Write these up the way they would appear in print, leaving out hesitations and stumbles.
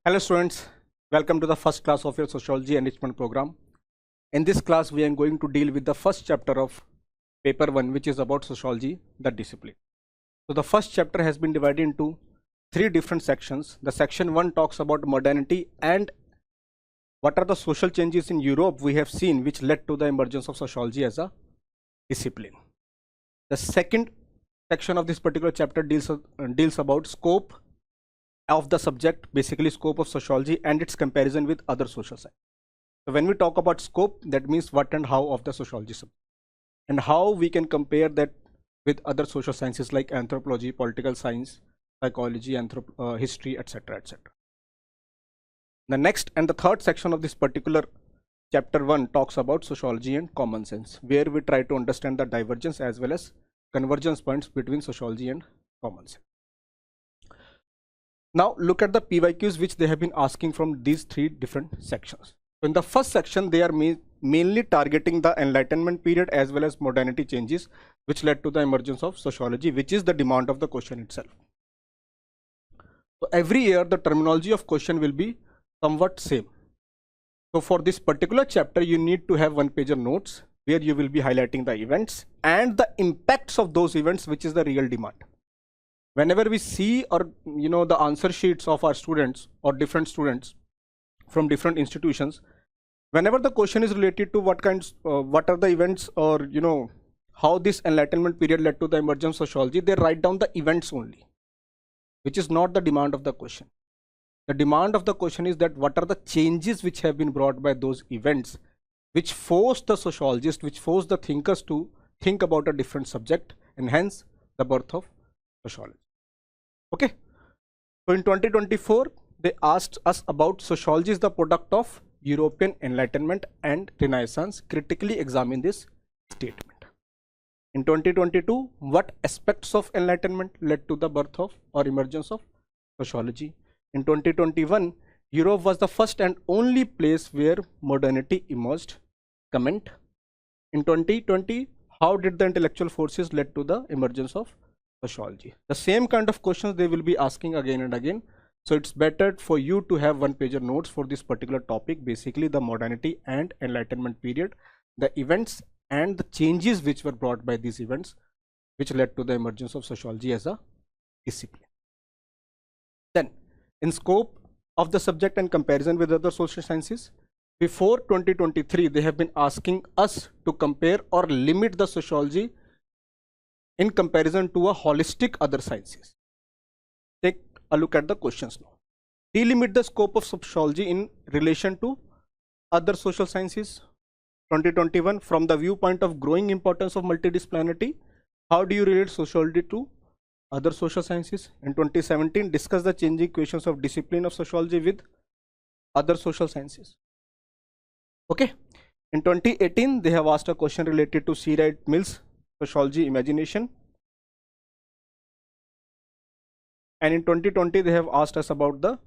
Hello students, welcome to the first class of your Sociology Enrichment Program. In this class, we are going to deal with the first chapter of paper 1, which is about sociology, the discipline. So the first chapter has been divided into 3 different sections. The section 1 talks about modernity and what are the social changes in Europe we have seen which led to the emergence of sociology as a discipline. The second section of this particular chapter deals about scope of the subject, basically scope of sociology and its comparison with other social sciences. So when we talk about scope, that means what and how of the sociology subject and how we can compare that with other social sciences like anthropology, political science, psychology, history, etc. etc. The next and the third section of this particular chapter 1 talks about sociology and common sense, where we try to understand the divergence as well as convergence points between sociology and common sense. Now look at the PYQs which they have been asking from these 3 different sections. So in the first section, they are mainly targeting the Enlightenment period as well as modernity changes which led to the emergence of sociology, which is the demand of the question itself. So every year the terminology of question will be somewhat same. So for this particular chapter, you need to have one-pager notes where you will be highlighting the events and the impacts of those events, which is the real demand. Whenever we see the answer sheets of our students or different students from different institutions, whenever the question is related to what are the events or how this Enlightenment period led to the emergence of sociology, they write down the events only, which is not the demand of the question. The demand of the question is that what are the changes which have been brought by those events, which force the sociologists, which force the thinkers to think about a different subject, and hence the birth of sociology. Okay, so in 2024 they asked us about sociology is the product of European Enlightenment and Renaissance. Critically examine this statement. In 2022, what aspects of Enlightenment led to the birth of or emergence of sociology? In 2021, Europe was the first and only place where modernity emerged. Comment. In 2020, how did the intellectual forces led to the emergence of sociology? The same kind of questions they will be asking again and again. So it's better for you to have one-pager notes for this particular topic, basically the modernity and Enlightenment period, the events and the changes which were brought by these events, which led to the emergence of sociology as a discipline. Then, in scope of the subject and comparison with other social sciences, before 2023, they have been asking us to compare or limit the sociology in comparison to a holistic other sciences. Take a look at the questions now. Delimit the scope of sociology in relation to other social sciences. 2021, from the viewpoint of growing importance of multidisciplinarity, how do you relate sociology to other social sciences? In 2017, discuss the changing equations of discipline of sociology with other social sciences. Okay. In 2018, they have asked a question related to C. Wright Mills' sociology imagination. And in 2020, they have asked us about the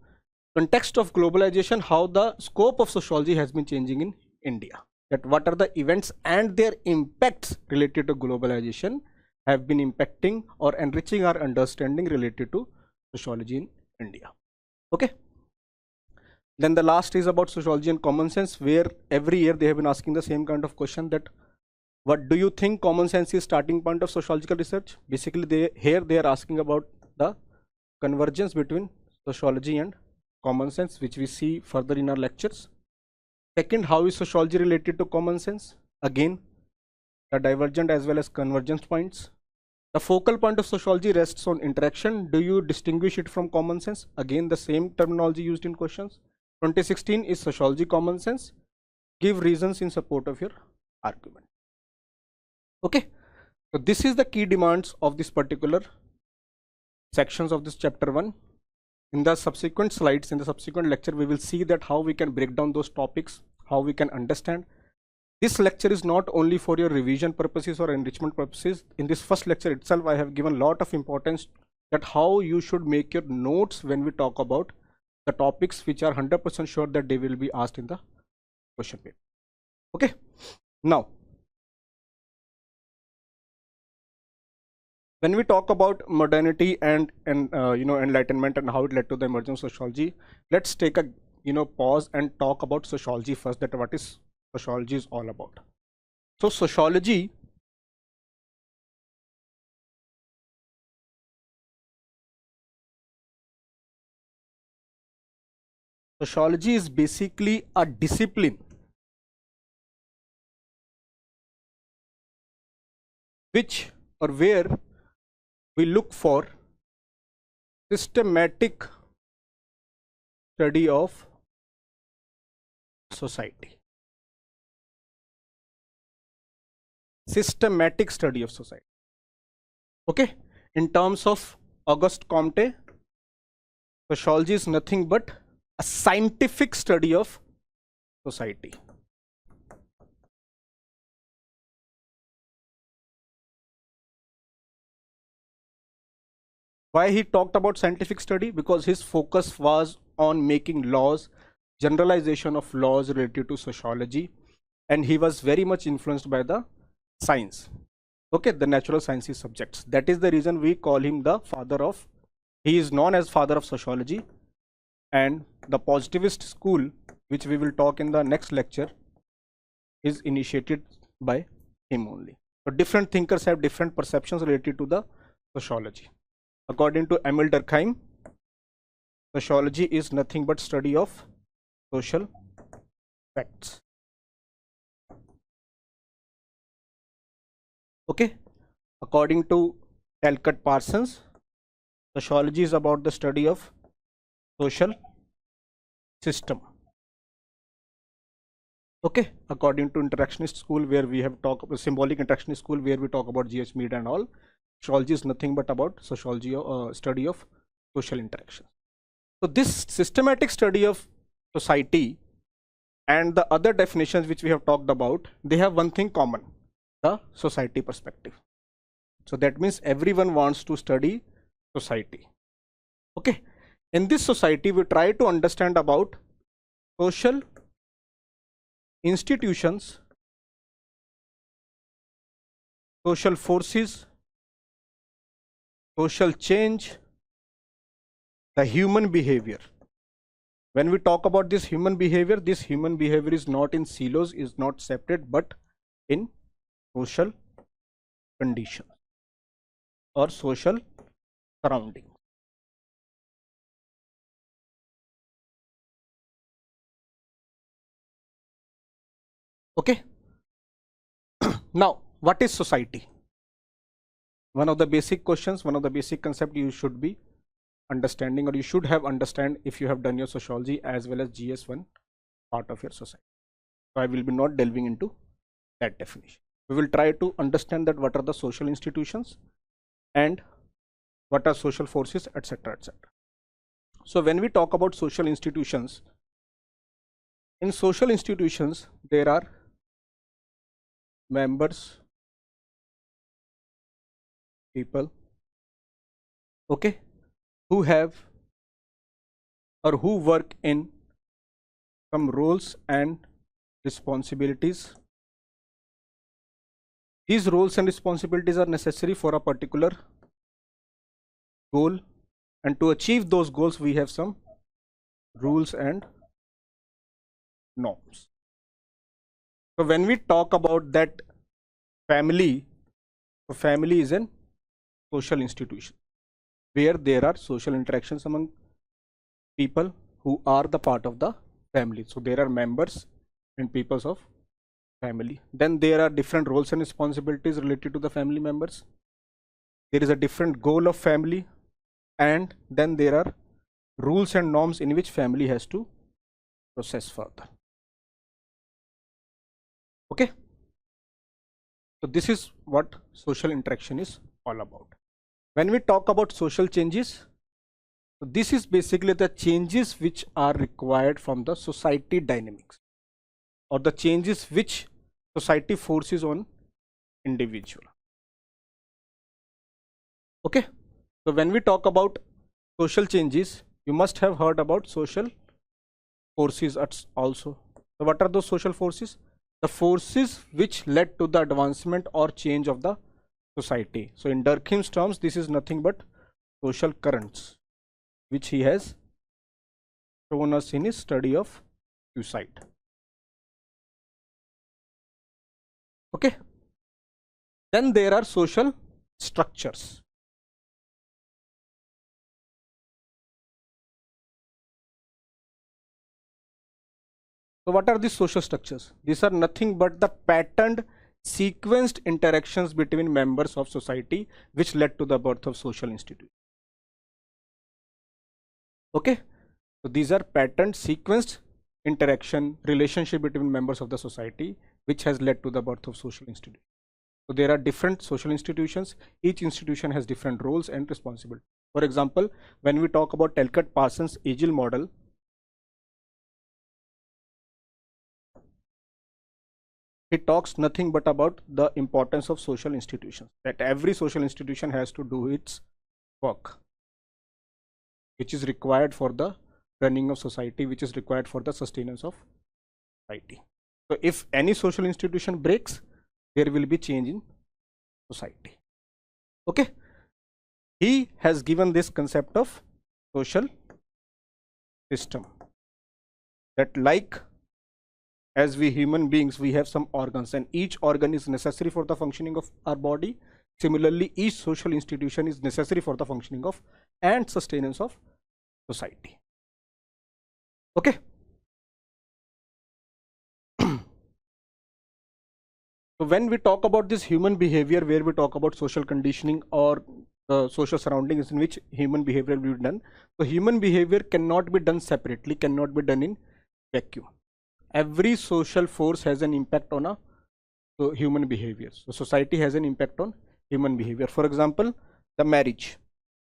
context of globalization, how the scope of sociology has been changing in India. That what are the events and their impacts related to globalization have been impacting or enriching our understanding related to sociology in India. Okay. Then the last is about sociology and common sense, where every year they have been asking the same kind of question, that what do you think common sense is starting point of sociological research? Basically, they are asking about the convergence between sociology and common sense, which we see further in our lectures. Second, how is sociology related to common sense? Again, the divergent as well as convergence points. The focal point of sociology rests on interaction. Do you distinguish it from common sense? Again, the same terminology used in questions. 2016 is sociology common sense. Give reasons in support of your argument. Okay, so this is the key demands of this particular sections of this chapter 1. In the subsequent slides, in the subsequent lecture, we will see that how we can break down those topics, how we can understand. This lecture is not only for your revision purposes or enrichment purposes. In this first lecture itself, I have given a lot of importance that how you should make your notes when we talk about the topics which are 100% sure that they will be asked in the question paper. Okay, now When we talk about modernity and enlightenment and how it led to the emergence of sociology, let's take a pause and talk about sociology first, that what is sociology is all about. So sociology is basically a discipline which or where we look for systematic study of society. Systematic study of society. Okay, in terms of Auguste Comte, sociology is nothing but a scientific study of society. Why he talked about scientific study? Because his focus was on making laws, generalization of laws related to sociology, and he was very much influenced by the science, okay, the natural sciences subjects. That is the reason we call him the father of, he is known as father of sociology. And the positivist school, which we will talk in the next lecture, is initiated by him only. So different thinkers have different perceptions related to the sociology. According to Emil Durkheim, sociology is nothing but study of social facts. Okay, according to Talcott Parsons, sociology is about the study of social system. Okay, according to interactionist school, where we have talked about symbolic interactionist school, where we talk about G.H. Mead and all, sociology is nothing but about sociology study of social interaction. So this systematic study of society and the other definitions which we have talked about, they have one thing common, the society perspective. So that means everyone wants to study society. Okay, in this society we try to understand about social institutions, social forces, social change, the human behavior. When we talk about this human behavior is not in silos, is not separate, but in social conditions or social surroundings. Okay. Now, what is society? One of the basic questions, one of the basic concepts you should be understanding, or you should have understand if you have done your sociology as well as GS1 part of your society. So I will be not delving into that definition. We will try to understand that what are the social institutions and what are social forces, etc., etc. So when we talk about social institutions, in social institutions there are members, people, okay, who have or who work in some roles and responsibilities. These roles and responsibilities are necessary for a particular goal, and to achieve those goals we have some rules and norms. So when we talk about that family, so family is an social institution where there are social interactions among people who are the part of the family. So there are members and peoples of family. Then there are different roles and responsibilities related to the family members. There is a different goal of family, and then there are rules and norms in which family has to process further. Okay, so this is what social interaction is all about. When we talk about social changes, so this is basically the changes which are required from the society dynamics, or the changes which society forces on individual. Okay, so when we talk about social changes, you must have heard about social forces also. So what are those social forces? The forces which led to the advancement or change of the society. So in Durkheim's terms, this is nothing but social currents, which he has shown us in his study of suicide. Okay. Then there are social structures. So what are these social structures? These are nothing but the patterned, sequenced interactions between members of society which led to the birth of social institutions. Okay, so these are patterned, sequenced interaction, relationship between members of the society which has led to the birth of social institutions. So there are different social institutions. Each institution has different roles and responsibilities. For example, when we talk about Talcott Parsons' Agile model, he talks nothing but about the importance of social institutions, that every social institution has to do its work which is required for the running of society, which is required for the sustenance of society. So if any social institution breaks, there will be change in society. Okay, he has given this concept of social system, that like as we human beings, we have some organs and each organ is necessary for the functioning of our body. Similarly, each social institution is necessary for the functioning of and sustenance of society. Okay. So when we talk about this human behavior, where we talk about social conditioning or social surroundings in which human behavior will be done, so human behavior cannot be done separately, cannot be done in vacuum. Every social force has an impact on a human behavior. So society has an impact on human behavior. For example, the marriage.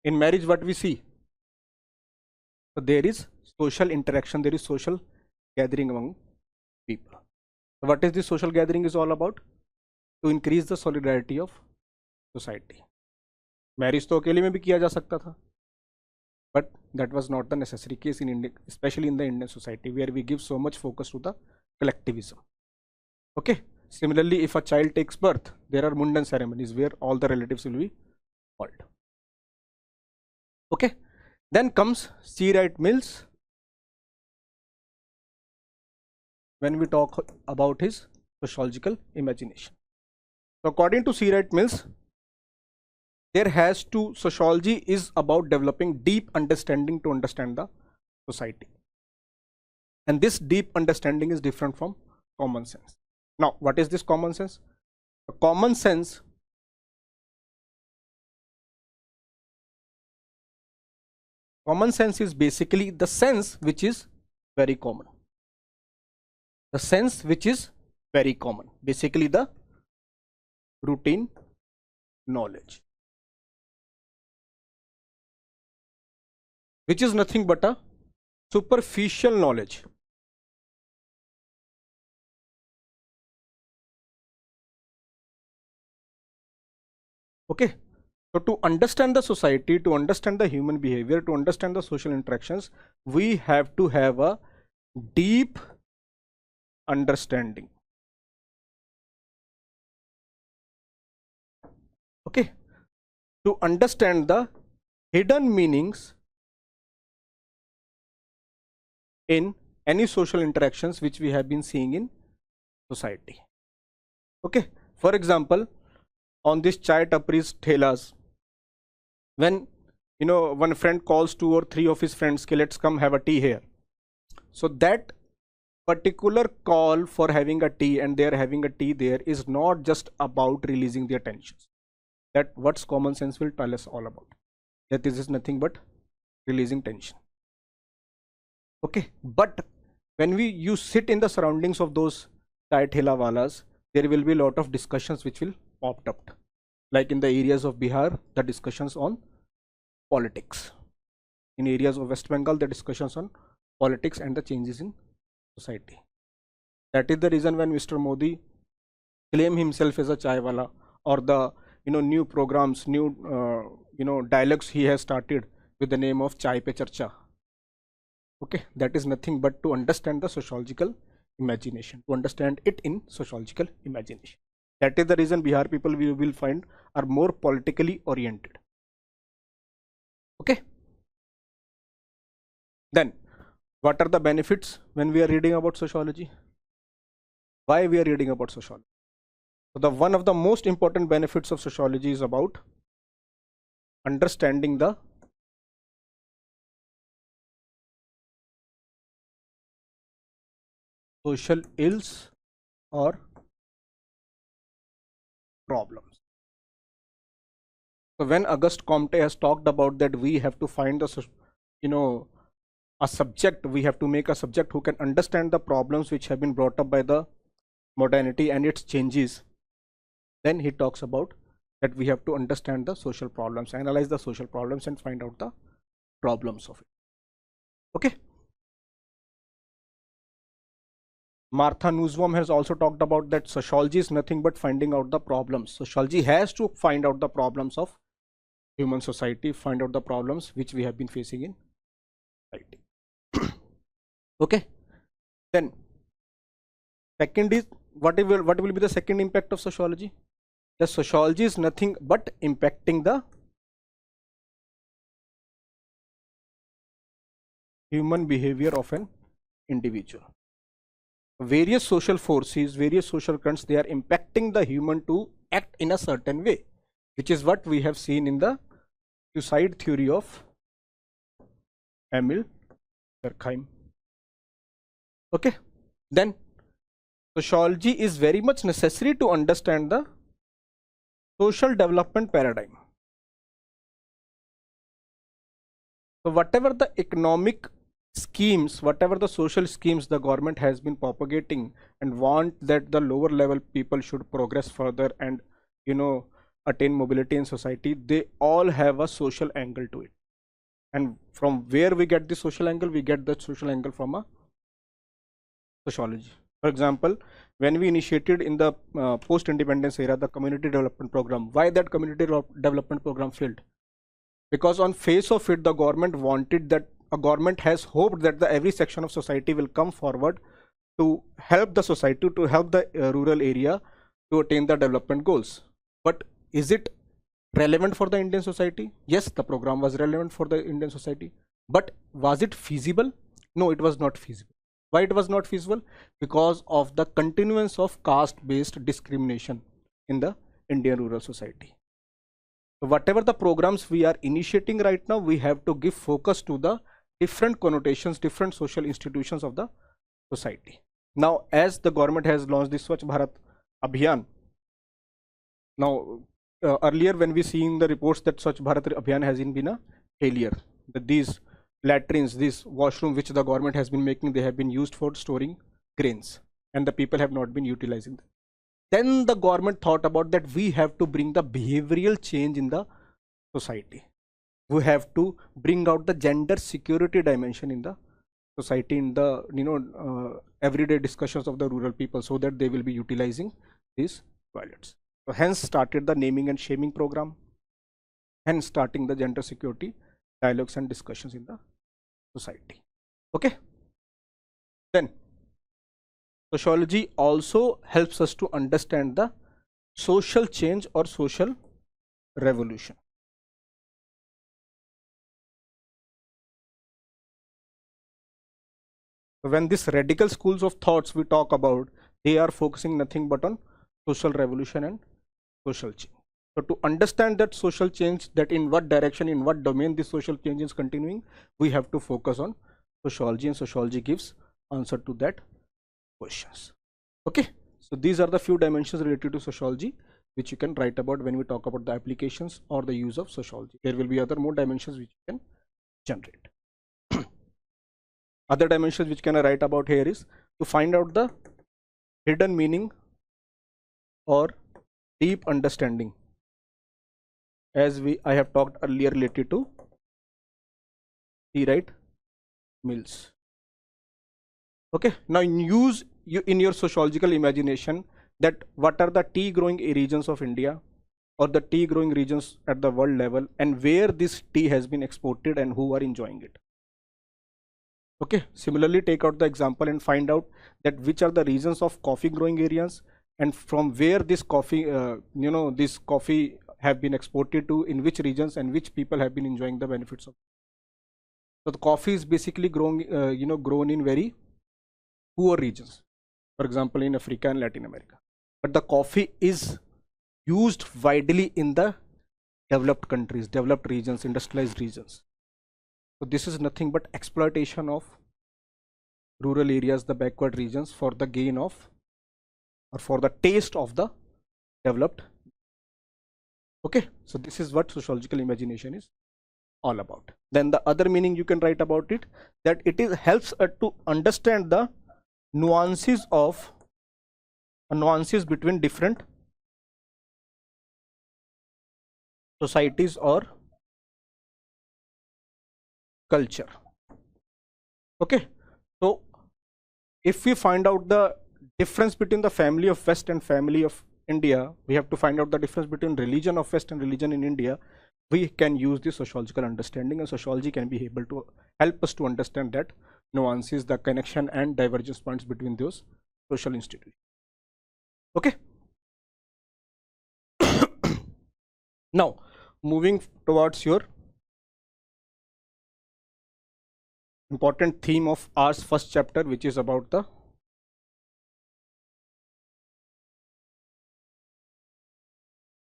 In marriage, what we see? So there is social interaction, there is social gathering among people. So what is this social gathering is all about? To increase the solidarity of society. Marriage तो अकेले में भी किया जा सकता था, but that was not the necessary case in India, especially in the Indian society where we give so much focus to the collectivism. Okay. Similarly, if a child takes birth, there are mundan ceremonies where all the relatives will be called. Okay. Then comes C. Wright Mills. When we talk about his sociological imagination. So according to C. Wright Mills, sociology is about developing deep understanding to understand the society. And this deep understanding is different from common sense. Now, what is this common sense? Common sense is basically the sense which is very common. The sense which is very common. Basically the routine knowledge, which is nothing but a superficial knowledge. Okay. So to understand the society, to understand the human behavior, to understand the social interactions, we have to have a deep understanding. Okay. To understand the hidden meanings in any social interactions which we have been seeing in society. Okay. For example, on this chai tapris thelas, when one friend calls 2 or 3 of his friends, okay, let's come have a tea here. So that particular call for having a tea and they are having a tea there is not just about releasing their tensions. That what's common sense will tell us all about. That this is nothing but releasing tension. Okay, but when you sit in the surroundings of those chai thela walas, there will be a lot of discussions which will pop up. Like in the areas of Bihar, the discussions on politics. In areas of West Bengal, the discussions on politics and the changes in society. That is the reason when Mr. Modi claim himself as a chai wala, or the new programs, new dialogues he has started with the name of Chai Pe Charcha. Okay, that is nothing but to understand the sociological imagination, to understand it in sociological imagination. That is the reason Bihar people we will find are more politically oriented. Okay. Then, what are the benefits when we are reading about sociology? Why we are reading about sociology? So the one of the most important benefits of sociology is about understanding the social ills or problems. So when Auguste Comte has talked about that we have to find the a subject, we have to make a subject who can understand the problems which have been brought up by the modernity and its changes, then he talks about that we have to understand the social problems, analyze the social problems and find out the problems of it. Okay. Martha Nussbaum has also talked about that sociology is nothing but finding out the problems. Sociology has to find out the problems of human society, find out the problems which we have been facing in society. Okay. Then second is what will be the second impact of sociology? The sociology is nothing but impacting the human behavior of an individual. Various social forces, various social currents, they are impacting the human to act in a certain way, which is what we have seen in the suicide theory of Emil Durkheim. Okay. Then sociology is very much necessary to understand the social development paradigm. So whatever the economic schemes, whatever the social schemes the government has been propagating and want that the lower level people should progress further and attain mobility in society, they all have a social angle to it. And from where we get the social angle? We get the social angle from a sociology. For example, when we initiated in the post-independence era the community development program, why that community development program failed? Because on face of it, the government wanted that, a government has hoped that every section of society will come forward to help the society, to help the rural area to attain the development goals. But is it relevant for the Indian society? Yes, the program was relevant for the Indian society. But was it feasible? No, it was not feasible. Why it was not feasible? Because of the continuance of caste-based discrimination in the Indian rural society. So whatever the programs we are initiating right now, we have to give focus to the different connotations, different social institutions of the society. Now, as the government has launched the Swachh Bharat Abhiyan, now earlier when we seen the reports that Swachh Bharat Abhiyan has been a failure, that these latrines, these washrooms which the government has been making, they have been used for storing grains and the people have not been utilizing them. Then the government thought about that we have to bring the behavioral change in the society. We have to bring out the gender security dimension in the society, in the everyday discussions of the rural people, so that they will be utilizing these toilets. So hence started the naming and shaming program, hence starting the gender security dialogues and discussions in the society. Okay. Then sociology also helps us to understand the social change or social revolution. So when these radical schools of thoughts we talk about, they are focusing nothing but on social revolution and social change. So to understand that social change, that in what direction, in what domain this social change is continuing, we have to focus on sociology, and sociology gives answer to that questions. Okay, so these are the few dimensions related to sociology which you can write about when we talk about the applications or the use of sociology. There will be other more dimensions which you can generate. Other dimensions which can I write about here is to find out the hidden meaning or deep understanding, as I have talked earlier related to tea, right? Mills. Okay, now use in your sociological imagination that what are the tea growing regions of India or the tea growing regions at the world level, and where this tea has been exported and who are enjoying it. Okay, similarly take out the example and find out that which are the regions of coffee growing areas and from where this coffee, this coffee have been exported to, in which regions, and which people have been enjoying the benefits of. So the coffee is basically grown in very poor regions, for example in Africa and Latin America. But the coffee is used widely in the developed countries, developed regions, industrialized regions. So this is nothing but exploitation of rural areas, the backward regions, for the gain of, or for the taste of the developed. Okay, so this is what sociological imagination is all about. Then the other meaning you can write about it, that it is helps us to understand the nuances between different societies or culture. Okay, so if we find out the difference between the family of West and family of India, we have to find out the difference between religion of West and religion in India. We can use the sociological understanding, and sociology can be able to help us to understand that nuances, the connection and divergence points between those social institutions. Okay. Now moving towards your important theme of our first chapter, which is about the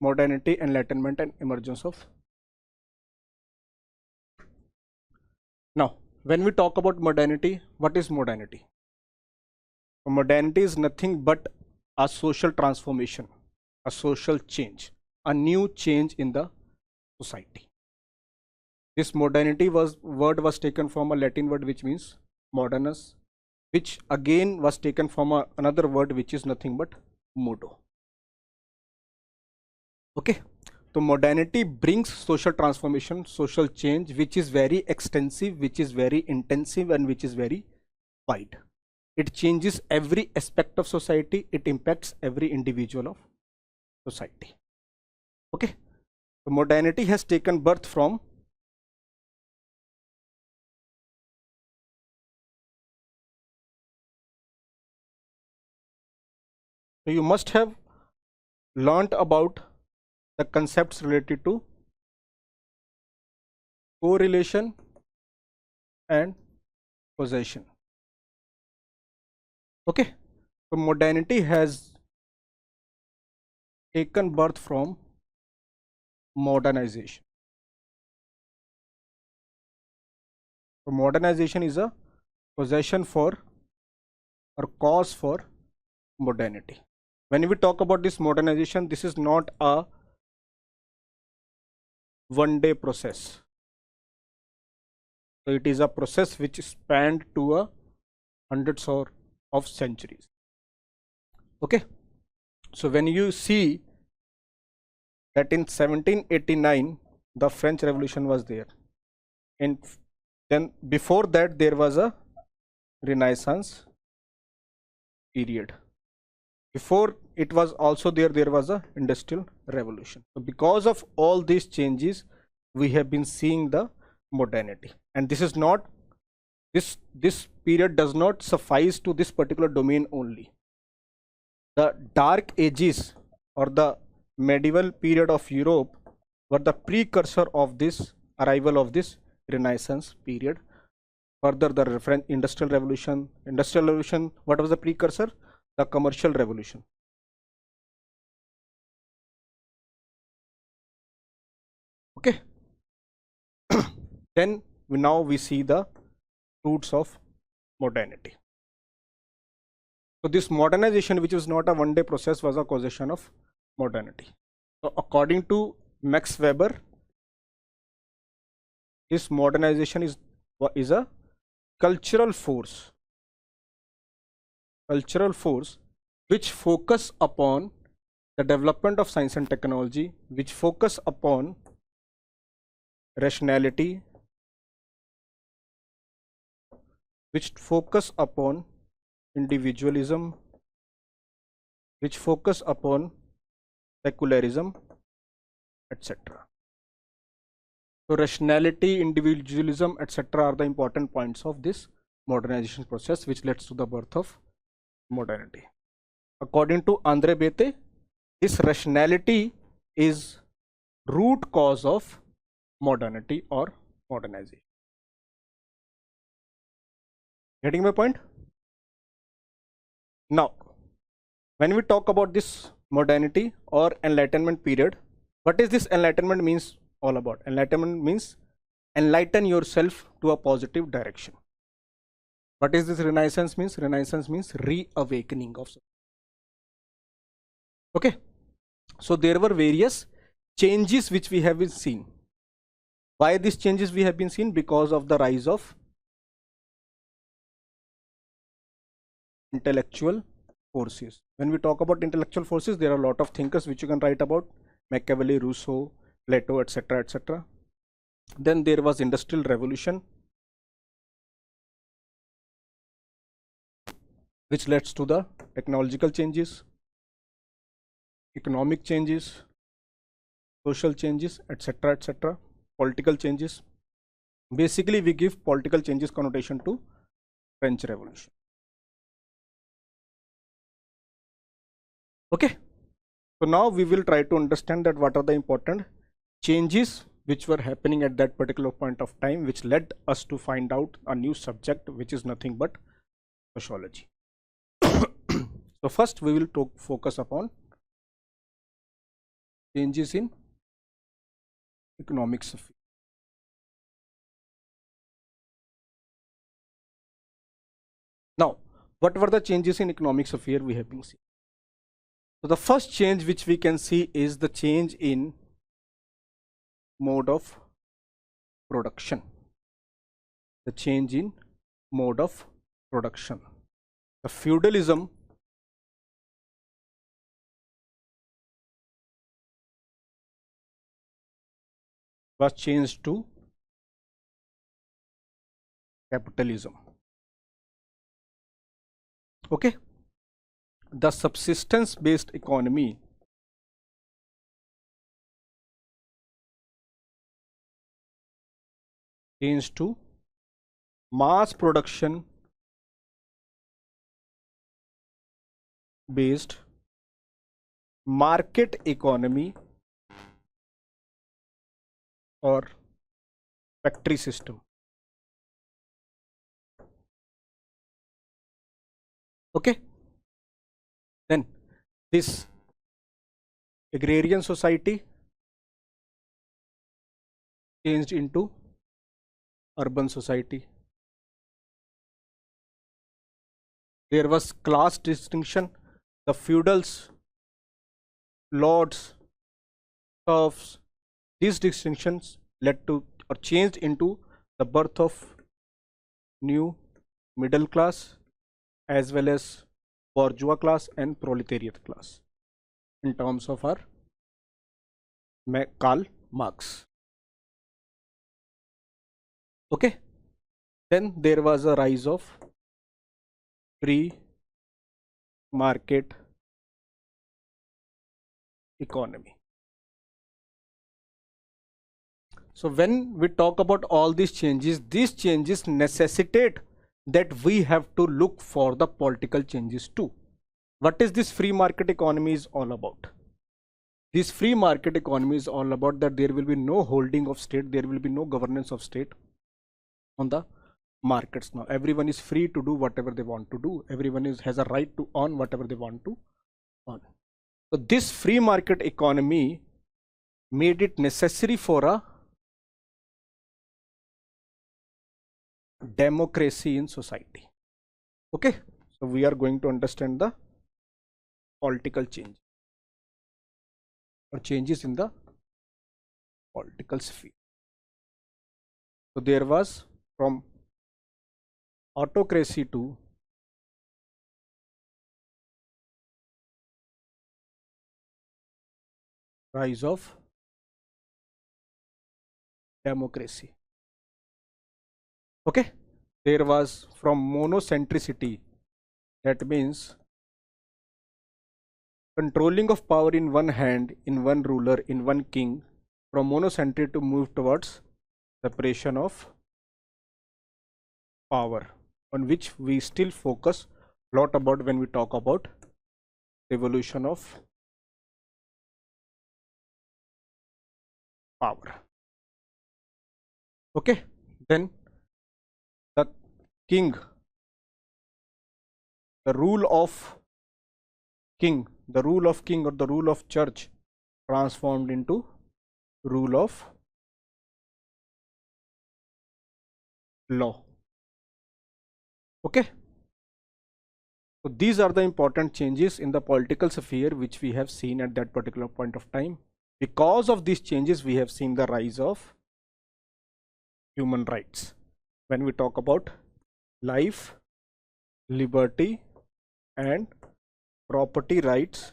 modernity, enlightenment and emergence of. Now when we talk about modernity, what is modernity? Modernity is nothing but a social transformation, a social change, a new change in the society. This modernity word was taken from a Latin word which means modernus, which again was taken from another word which is nothing but modo. Okay, so modernity brings social transformation, social change, which is very extensive, which is very intensive, and which is very wide. It changes every aspect of society. It impacts every individual of society. Okay, so modernity has taken birth from so you must have learnt about the concepts related to correlation and causation. Okay, so modernity has taken birth from modernization. So modernization is a possession for or cause for modernity. When we talk about this modernization, this is not a one-day process. So it is a process which spanned to hundreds of centuries. Okay, so when you see that in 1789 the French Revolution was there, and then before that there was a Renaissance period. Before it was also there was a Industrial Revolution. So because of all these changes, we have been seeing the modernity, and this is not this period does not suffice to this particular domain only. The Dark Ages or the medieval period of Europe were the precursor of this arrival of this Renaissance period. Further, the French Industrial Revolution, what was the precursor? The Commercial Revolution. Okay. Then now we see the roots of modernity. So this modernization, which was not a one-day process, was a causation of modernity. So according to Max Weber, this modernization is a cultural force which focus upon the development of science and technology, which focus upon rationality, which focus upon individualism, which focus upon secularism, etc. So rationality, individualism, etc. are the important points of this modernization process, which leads to the birth of modernity. According to Andre Bete, this rationality is root cause of modernity or modernization. Getting my point? Now, when we talk about this modernity or enlightenment period, what is this enlightenment means all about? Enlightenment means enlighten yourself to a positive direction. What is this renaissance means? Renaissance means reawakening of something. Okay, so there were various changes which we have been seen. Why these changes we have been seen? Because of the rise of intellectual forces. When we talk about intellectual forces, there are a lot of thinkers which you can write about: Machiavelli, Rousseau, Plato, etc., etc. Then there was industrial revolution, which leads to the technological changes, economic changes, social changes, etc., etc., political changes. Basically, we give political changes connotation to French Revolution. Okay, so now we will try to understand that what are the important changes which were happening at that particular point of time, which led us to find out a new subject, which is nothing but sociology. So first we will focus upon changes in economic sphere. Now, what were the changes in economic sphere we have been seeing? So the first change which we can see is the change in mode of production. The change in mode of production. The feudalism was changed to capitalism. Okay, the subsistence based economy changed to mass production based market economy or factory system. Okay, then this agrarian society changed into urban society. There was class distinction. The feudals, lords, serfs, these distinctions led to or changed into the birth of new middle class as well as bourgeois class and proletariat class in terms of our Karl Marx. Okay, then there was a rise of free market economy. So when we talk about all these changes necessitate that we have to look for the political changes too. What is this free market economy is all about? This free market economy is all about that there will be no holding of state, there will be no governance of state on the markets. Now everyone is free to do whatever they want to do. Everyone has a right to earn whatever they want to earn. So this free market economy made it necessary for a democracy in society. Okay, so we are going to understand the political change or changes in the political sphere. So there was from autocracy to rise of democracy. Okay, there was from monocentricity, that means controlling of power in one hand, in one ruler, in one king, from monocentric to move towards separation of power, on which we still focus a lot about when we talk about devolution of power. Okay, then the king, the rule of king, the rule of king or the rule of church transformed into rule of law. Okay, so these are the important changes in the political sphere which we have seen at that particular point of time. Because of these changes, we have seen the rise of human rights. When we talk about life, liberty, and property rights,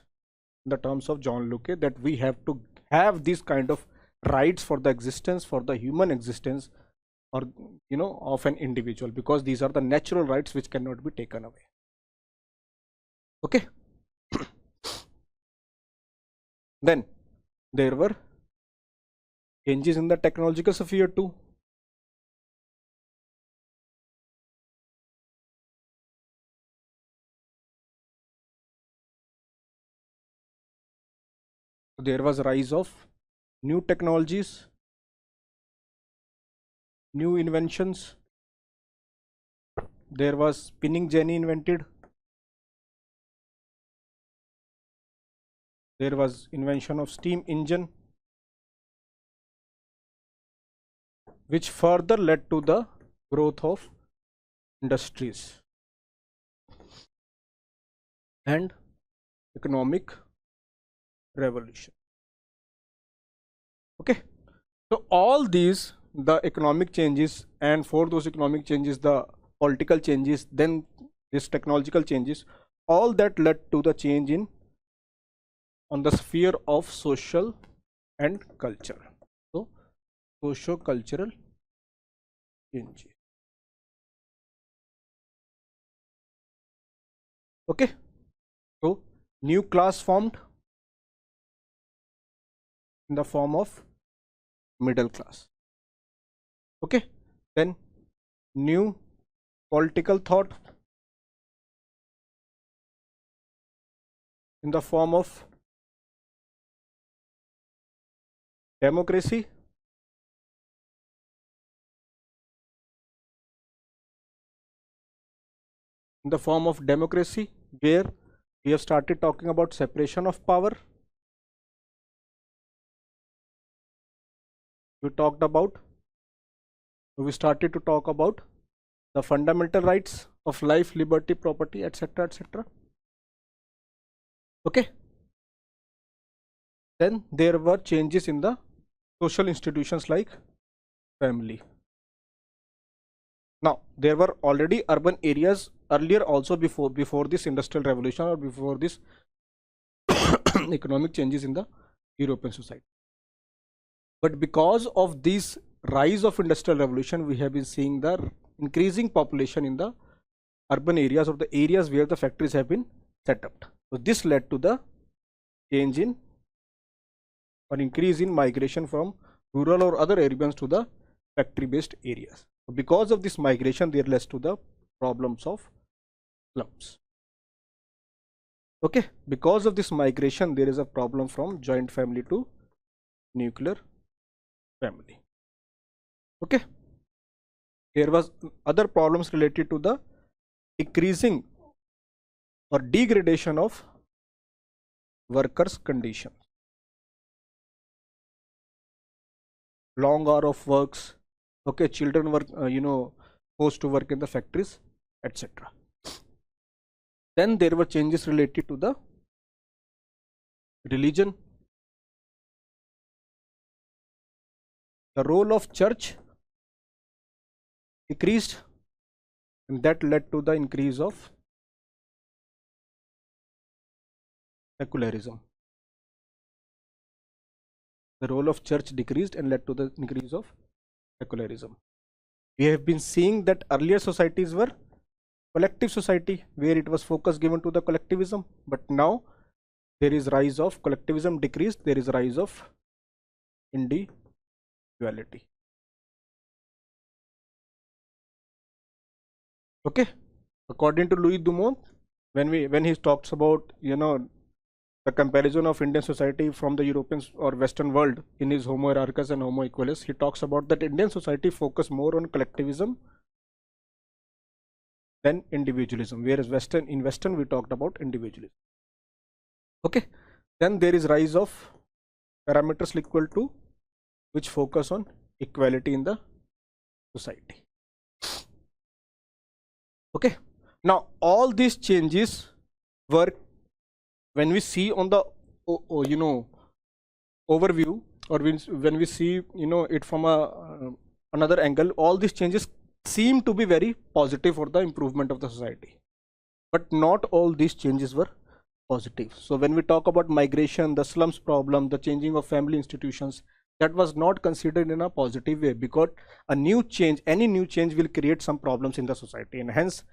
in the terms of John Locke, that we have to have these kind of rights for the existence, for the human existence, or of an individual, because these are the natural rights which cannot be taken away. Okay. Then there were changes in the technological sphere too. There was rise of new technologies, new inventions. There was spinning jenny invented. There was invention of steam engine, which further led to the growth of industries and economic revolution. Okay, so all these, the economic changes, and for those economic changes, the political changes, then this technological changes, all that led to the change in on the sphere of social and culture. So socio-cultural changes. Okay, so new class formed in the form of middle class. Okay, then new political thought in the form of democracy, where we have started talking about separation of power. We started to talk about the fundamental rights of life, liberty, property, etc., etc. Okay, then there were changes in the social institutions like family. Now there were already urban areas earlier also, before this industrial revolution or before this economic changes in the European society. But because of this rise of industrial revolution, we have been seeing the increasing population in the urban areas, or the areas where the factories have been set up. So this led to the change in or increase in migration from rural or other areas to the factory based areas. So because of this migration, there led to the problems of slums. Okay, because of this migration, there is a problem from joint family to nuclear family. Okay, there was other problems related to the decreasing or degradation of workers' conditions, long hour of works. Okay, children were forced to work in the factories, etc. Then there were changes related to the religion. The role of church decreased, and that led to the increase of secularism. The role of church decreased and led to the increase of secularism. We have been seeing that earlier societies were collective society, where it was focus given to the collectivism, but now there is rise of collectivism decreased, there is rise of individuality. Okay, according to Louis Dumont, when he talks about the comparison of Indian society from the European or Western world in his Homo hierarchus and Homo equalus, he talks about that Indian society focus more on collectivism than individualism, whereas in Western we talked about individualism. Okay, then there is rise of parameters equal to, which focus on equality in the society. Okay, now all these changes were, when we see on the overview, or when we see it from another angle, all these changes seem to be very positive for the improvement of the society, but not all these changes were positive. So when we talk about migration, the slums problem, the changing of family institutions, that was not considered in a positive way, because any new change will create some problems in the society, and hence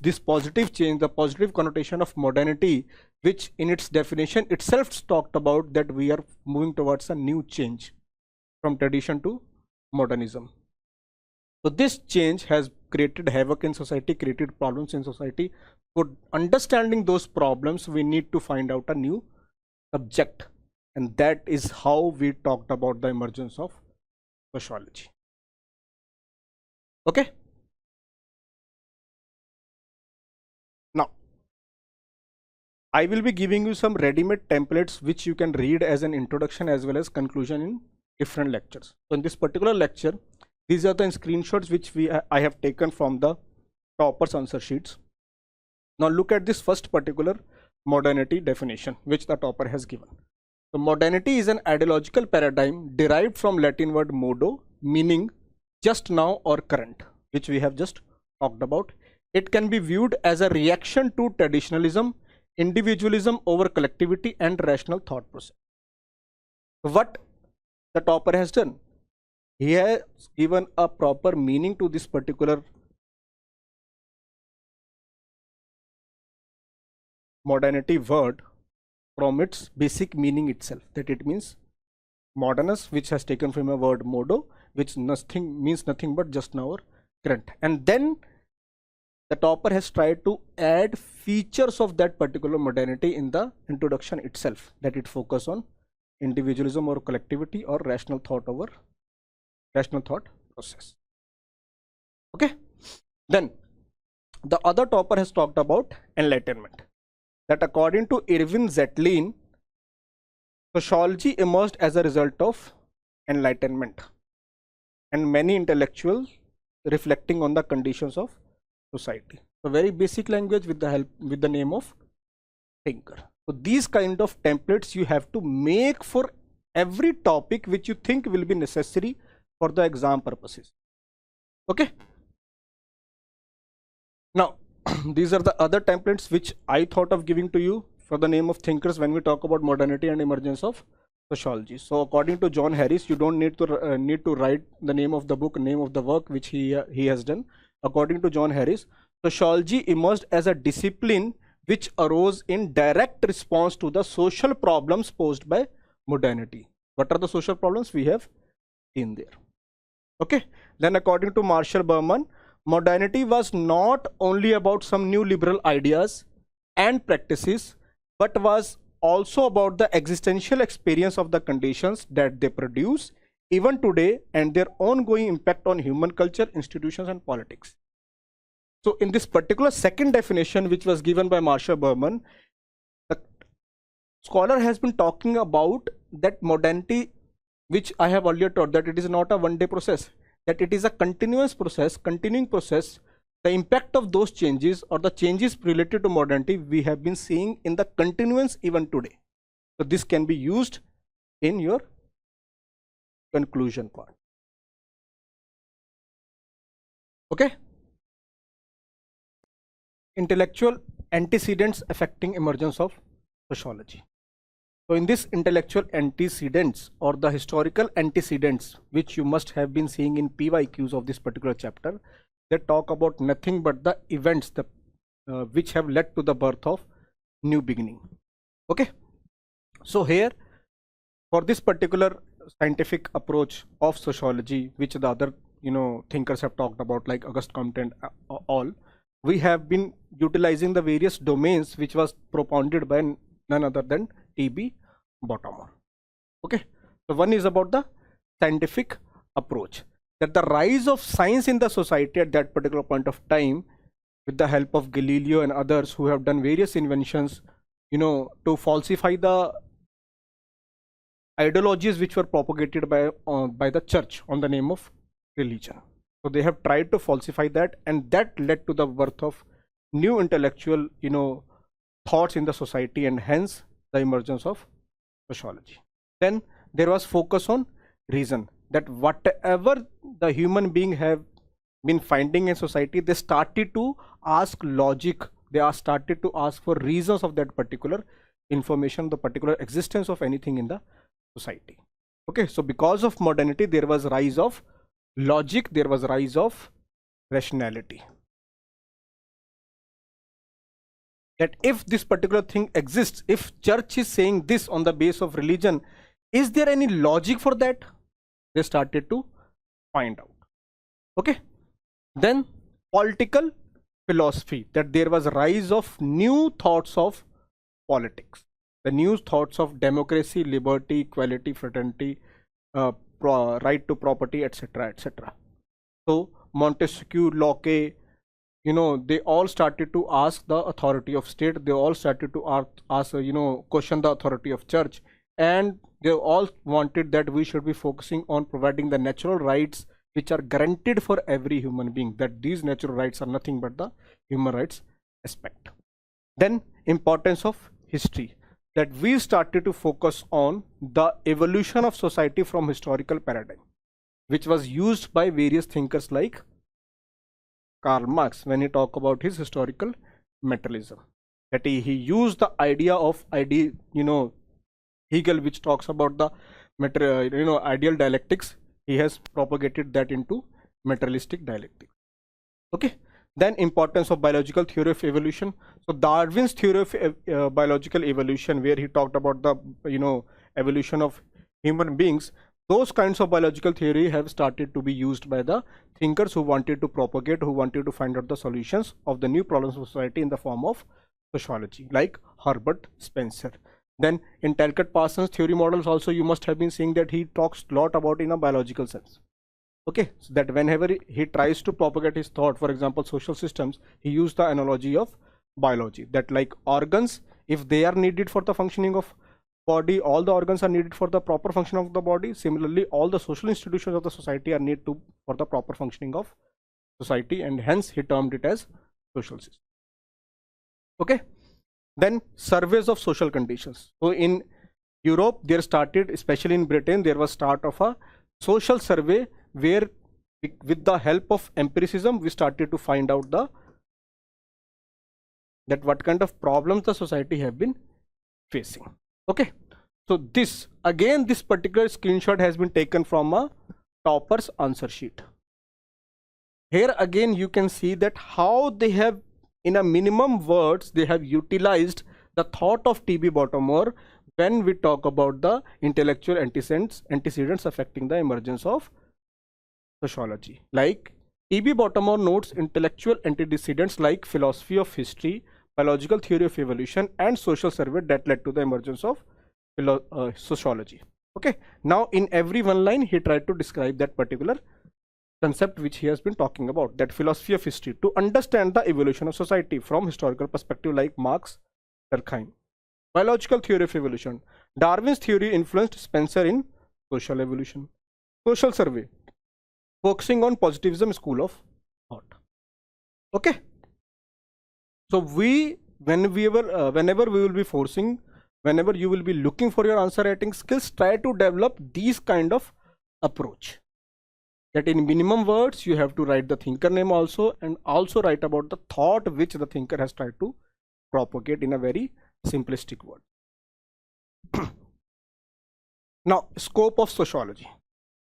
this positive change, the positive connotation of modernity, which in its definition itself talked about that we are moving towards a new change from tradition to modernism. So this change has created havoc in society, created problems in society. For understanding those problems, we need to find out a new subject, and that is how we talked about the emergence of sociology. Okay. Now, I will be giving you some ready-made templates which you can read as an introduction as well as conclusion in different lectures. So in this particular lecture, these are the screenshots which I have taken from the toppers answer sheets. Now look at this first particular modernity definition which the topper has given. So modernity is an ideological paradigm derived from Latin word modo, meaning just now or current, which we have just talked about. It can be viewed as a reaction to traditionalism, individualism over collectivity, and rational thought process. What the topper has done, he has given a proper meaning to this particular modernity word from its basic meaning itself, that it means modernus, which has taken from a word modo, which means nothing but just now or current. And then the topper has tried to add features of that particular modernity in the introduction itself, that it focus on individualism or collectivity, or rational thought process. Okay, then the other topper has talked about enlightenment, that according to Irvin Zetlin, sociology emerged as a result of enlightenment and many intellectuals reflecting on the conditions of society. So very basic language with the name of thinker. So these kind of templates you have to make for every topic which you think will be necessary for the exam purposes. Okay. Now these are the other templates which I thought of giving to you for the name of thinkers when we talk about modernity and emergence of sociology. So according to John Harris, you don't need to write the name of the book, name of the work which he has done. According to John Harris, sociology emerged as a discipline which arose in direct response to the social problems posed by modernity. What are the social problems we have seen there? Okay. Then according to Marshall Berman, modernity was not only about some new liberal ideas and practices, but was also about the existential experience of the conditions that they produce even today and their ongoing impact on human culture, institutions, and politics. So in this particular second definition which was given by Marshall Berman, the scholar has been talking about that modernity, which I have earlier taught, that it is not a one-day process, that it is a continuous process, continuing process. The impact of those changes or the changes related to modernity we have been seeing in the continuance even today. So this can be used in your conclusion part. Okay. Intellectual antecedents affecting emergence of sociology. So in this intellectual antecedents or the historical antecedents which you must have been seeing in PYQs of this particular chapter, they talk about nothing but the events which have led to the birth of new beginning. Okay. So here for this particular scientific approach of sociology, which the other thinkers have talked about like Auguste Comte and all, we have been utilizing the various domains which was propounded by none other than T.B. Bottomer. Okay, so one is about the scientific approach, that the rise of science in the society at that particular point of time, with the help of Galileo and others who have done various inventions, to falsify the ideologies which were propagated by the church on the name of religion. So they have tried to falsify that, and that led to the birth of new intellectual thoughts in the society, and hence the emergence of sociology. Then there was focus on reason, that whatever the human being have been finding in society, they started to ask logic, they are started to ask for reasons of that particular information, the particular existence of anything in the society. Okay, so because of modernity, there was rise of logic, there was rise of rationality, that if this particular thing exists, if church is saying this on the base of religion, is there any logic for that? They started to find out. Okay, then political philosophy, that there was a rise of new thoughts of politics, the new thoughts of democracy, liberty, equality, fraternity, right to property, etc., etc. So Montesquieu, Locke, they all started to ask the authority of state, they all started to ask question the authority of church, and they all wanted that we should be focusing on providing the natural rights which are guaranteed for every human being, that these natural rights are nothing but the human rights aspect. Then importance of history, that we started to focus on the evolution of society from historical paradigm, which was used by various thinkers like Karl Marx when he talked about his historical materialism, that he used the idea of Hegel, which talks about the ideal dialectics. He has propagated that into materialistic dialectics. Okay, then importance of biological theory of evolution. So Darwin's theory of biological evolution, where he talked about the evolution of human beings, those kinds of biological theory have started to be used by the thinkers who wanted to propagate, who wanted to find out the solutions of the new problems of society in the form of sociology, like Herbert Spencer. Then in Talcott Parsons' theory models also, you must have been seeing that he talks a lot about in a biological sense. Okay, so that whenever he tries to propagate his thought, for example, social systems, he used the analogy of biology, that like organs, if they are needed for the functioning of body, all the organs are needed for the proper function of the body. Similarly, all the social institutions of the society are needed for the proper functioning of society, and hence he termed it as social system. Okay, then surveys of social conditions. So in Europe, there started, especially in Britain, there was start of a social survey where with the help of empiricism, we started to find out that what kind of problems the society have been facing. Okay, so this particular screenshot has been taken from a topper's answer sheet. Here again you can see that how they have, in a minimum words, they have utilized the thought of T.B. Bottomer when we talk about the intellectual antecedents affecting the emergence of sociology. Like T.B. Bottomer notes intellectual antecedents like philosophy of history, biological theory of evolution, and social survey that led to the emergence of sociology. Okay, now in every one line he tried to describe that particular concept which he has been talking about, that philosophy of history, to understand the evolution of society from historical perspective, like Marx, Durkheim. Biological theory of evolution, Darwin's theory influenced Spencer in social evolution. Social survey, focusing on positivism school of thought. Okay, so whenever we will be forcing, whenever you will be looking for your answer writing skills, try to develop these kind of approach, that in minimum words you have to write the thinker name also, and also write about the thought which the thinker has tried to propagate in a very simplistic word. Now, scope of sociology.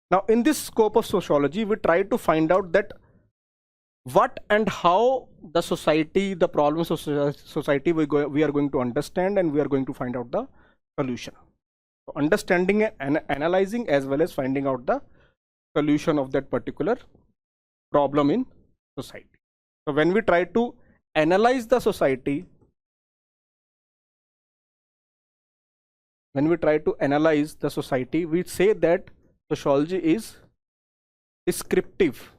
Now in this scope of sociology, we try to find out that what and how the society, the problems of society we are going to understand, and we are going to find out the solution. So understanding and analyzing, as well as finding out the solution of that particular problem in society. So when we try to analyze the society, when we try to analyze the society, we say that sociology is descriptive.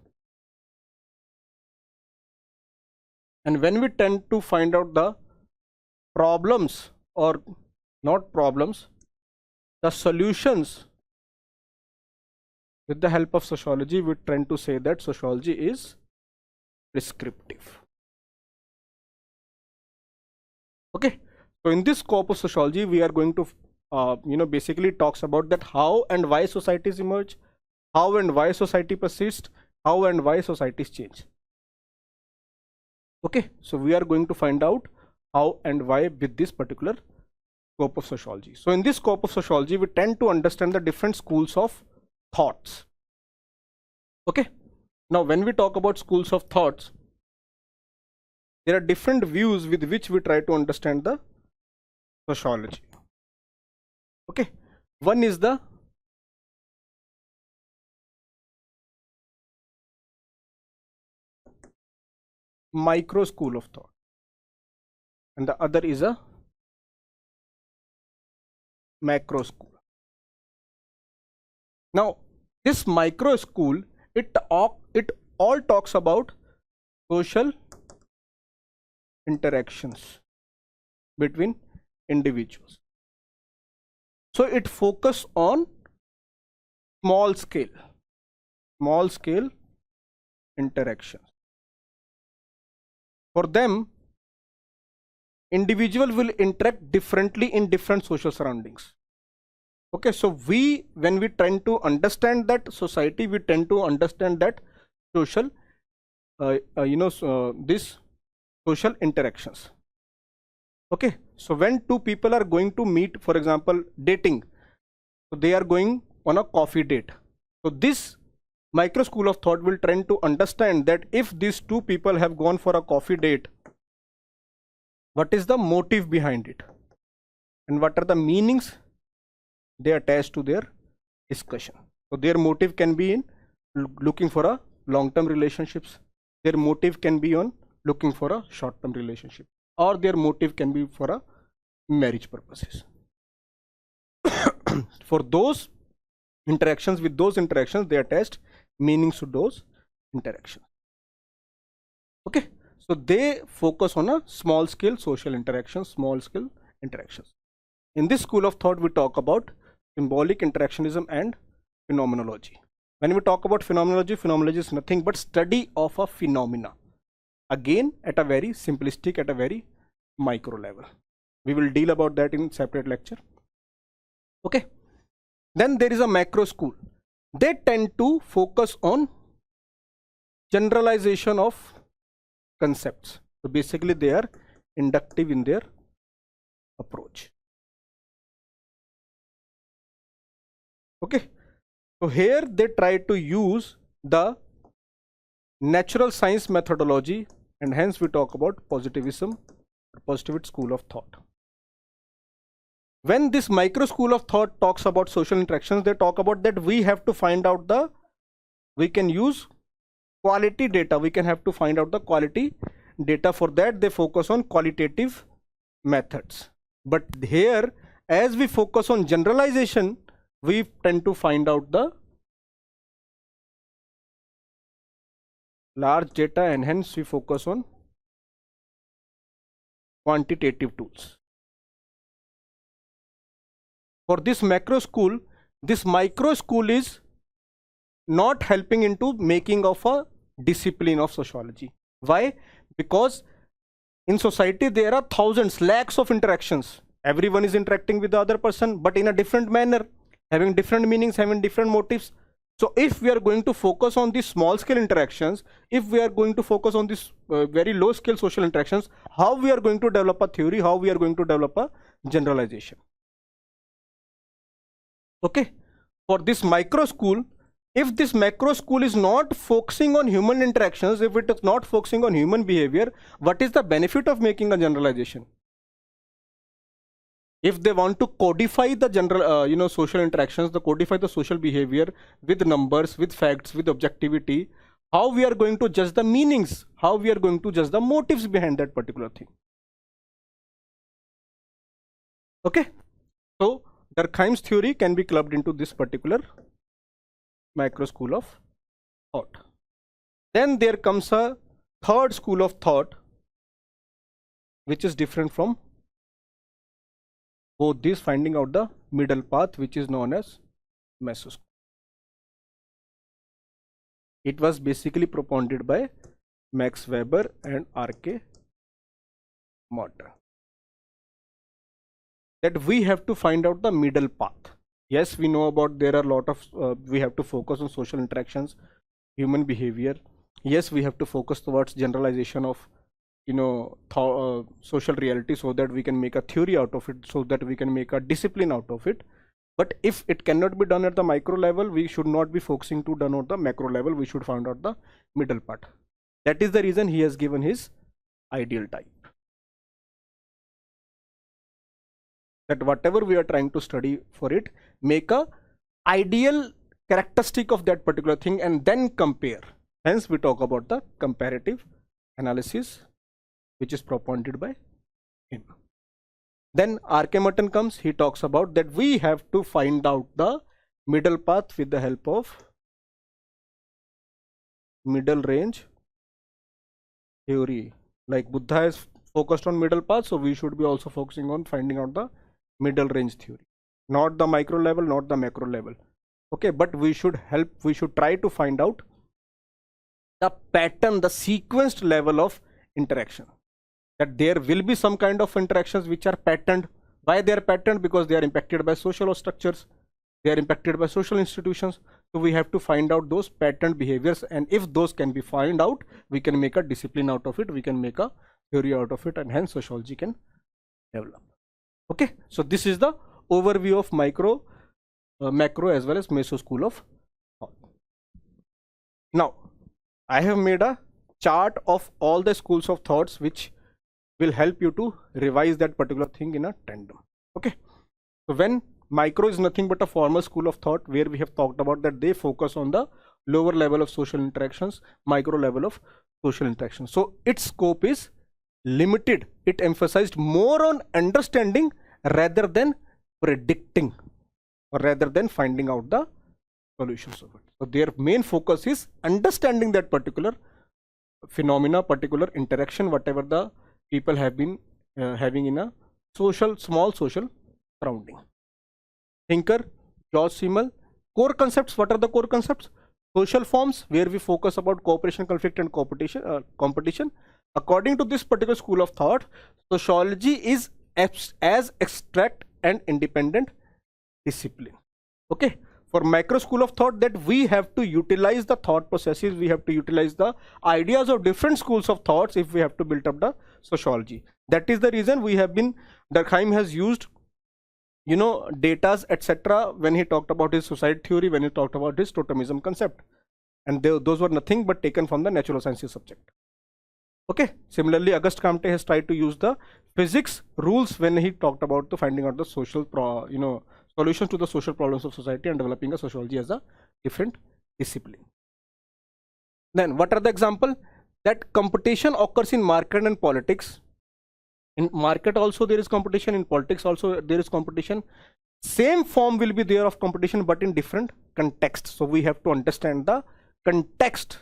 And when we tend to find out the problems, or not problems, the solutions with the help of sociology, we tend to say that sociology is prescriptive. Okay, so in this scope of sociology, we are going to basically talks about that how and why societies emerge, how and why society persists, how and why societies change. Okay, so we are going to find out how and why with this particular scope of sociology. So in this scope of sociology, we tend to understand the different schools of thoughts. Okay, now when we talk about schools of thoughts, there are different views with which we try to understand the sociology. Okay, one is the micro school of thought, and the other is a macro school. Now this micro school, it all talks about social interactions between individuals. So it focuses on small scale interactions. For them, individual will interact differently in different social surroundings. Okay, so when we tend to understand that society, we tend to understand that social this social interactions. Okay, so when two people are going to meet, for example dating, so they are going on a coffee date. So this micro school of thought will tend to understand that if these two people have gone for a coffee date, what is the motive behind it, and what are the meanings they attach to their discussion. So their motive can be in looking for a long-term relationships, their motive can be on looking for a short-term relationship, or their motive can be for a marriage purposes. For those interactions, with those interactions, they attached meanings to those interactions. Okay, so they focus on a small scale social interactions, small scale interactions. In this school of thought, we talk about symbolic interactionism and phenomenology. When we talk about phenomenology, phenomenology is nothing but study of a phenomena. Again, at a very simplistic, at a very micro level. We will deal about that in separate lecture. Okay. Then there is a macro school. They tend to focus on generalization of concepts. So basically they are inductive in their approach. Okay, so here they try to use the natural science methodology, and hence we talk about positivism, positivist school of thought. When this micro school of thought talks about social interactions, they talk about that we have to find out we can use quality data, we can have to find out the quality data. For that they focus on qualitative methods. But here, as we focus on generalization, we tend to find out the large data, and hence we focus on quantitative tools. For this macro school, this micro school is not helping into making of a discipline of sociology. Why? Because in society there are thousands, lakhs of interactions. Everyone is interacting with the other person, but in a different manner, having different meanings, having different motives. So if we are going to focus on these small scale interactions, if we are going to focus on this very low scale social interactions, how we are going to develop a theory, how we are going to develop a generalization. Okay, for this micro school, if this macro school is not focusing on human interactions, if it is not focusing on human behavior, what is the benefit of making a generalization? If they want to codify the general social interactions, the codify the social behavior with numbers, with facts, with objectivity, how we are going to judge the meanings, how we are going to judge the motives behind that particular thing. Okay, so Durkheim's theory can be clubbed into this particular macro school of thought. Then there comes a third school of thought which is different from both these, finding out the middle path, which is known as Meso school. It was basically propounded by Max Weber and R.K. Morton, that we have to find out the middle path. Yes, we know about there are a lot of we have to focus on social interactions, human behavior. Yes, we have to focus towards generalization of social reality, so that we can make a theory out of it, so that we can make a discipline out of it. But if it cannot be done at the micro level, we should not be focusing to done at the macro level. We should find out the middle part. That is the reason he has given his ideal type. That whatever we are trying to study for it, make a ideal characteristic of that particular thing and then compare. Hence we talk about the comparative analysis, which is propounded by him. Then R.K. Morton comes, he talks about that we have to find out the middle path with the help of middle range theory. Like Buddha is focused on middle path, so we should be also focusing on finding out the middle range theory. Not the micro level, not the macro level. Okay, but we should try to find out the pattern, the sequenced level of interaction. That there will be some kind of interactions which are patterned. Why they are patterned? Because they are impacted by social structures, they are impacted by social institutions. So we have to find out those patterned behaviors, and if those can be found out, we can make a discipline out of it, we can make a theory out of it, and hence sociology can develop. Okay, so this is the overview of macro as well as meso school of thought. Now I have made a chart of all the schools of thoughts which will help you to revise that particular thing in a tandem. Okay, so when micro is nothing but a formal school of thought where we have talked about that they focus on the lower level of social interactions, micro level of social interactions. So its scope is limited. It emphasized more on understanding rather than predicting, or rather than finding out the solutions of it. So their main focus is understanding that particular phenomena, particular interaction, whatever the people have been having in a small social surrounding. Thinker, George Simmel. Core concepts. What are the core concepts? Social forms, where we focus about cooperation, conflict, and competition. According to this particular school of thought, sociology is as abstract and independent discipline. Okay. For macro school of thought, that we have to utilize the thought processes, we have to utilize the ideas of different schools of thoughts if we have to build up the sociology. That is the reason we have been, Durkheim has used datas etc. when he talked about his society theory, when he talked about his totemism concept, and those were nothing but taken from the natural sciences subject. Okay. Similarly, Auguste Comte has tried to use the physics rules when he talked about the finding out the social solutions to the social problems of society and developing a sociology as a different discipline. Then what are the example? That competition occurs in market and politics. In market also there is competition, in politics also there is competition. Same form will be there of competition but in different context. So we have to understand the context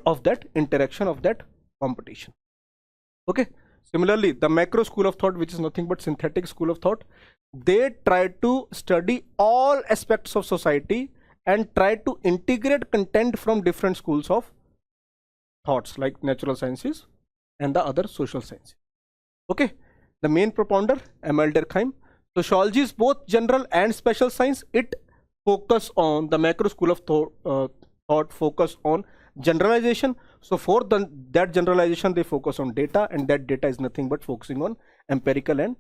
of that interaction, of that competition. Okay. Similarly, the macro school of thought, which is nothing but synthetic school of thought, they try to study all aspects of society and try to integrate content from different schools of thoughts like natural sciences and the other social sciences. Okay. The main propounder, Emile Durkheim. Sociology is both general and special science. It focus on the macro school of thought focus on generalization. So for that generalization they focus on data, and that data is nothing but focusing on empirical and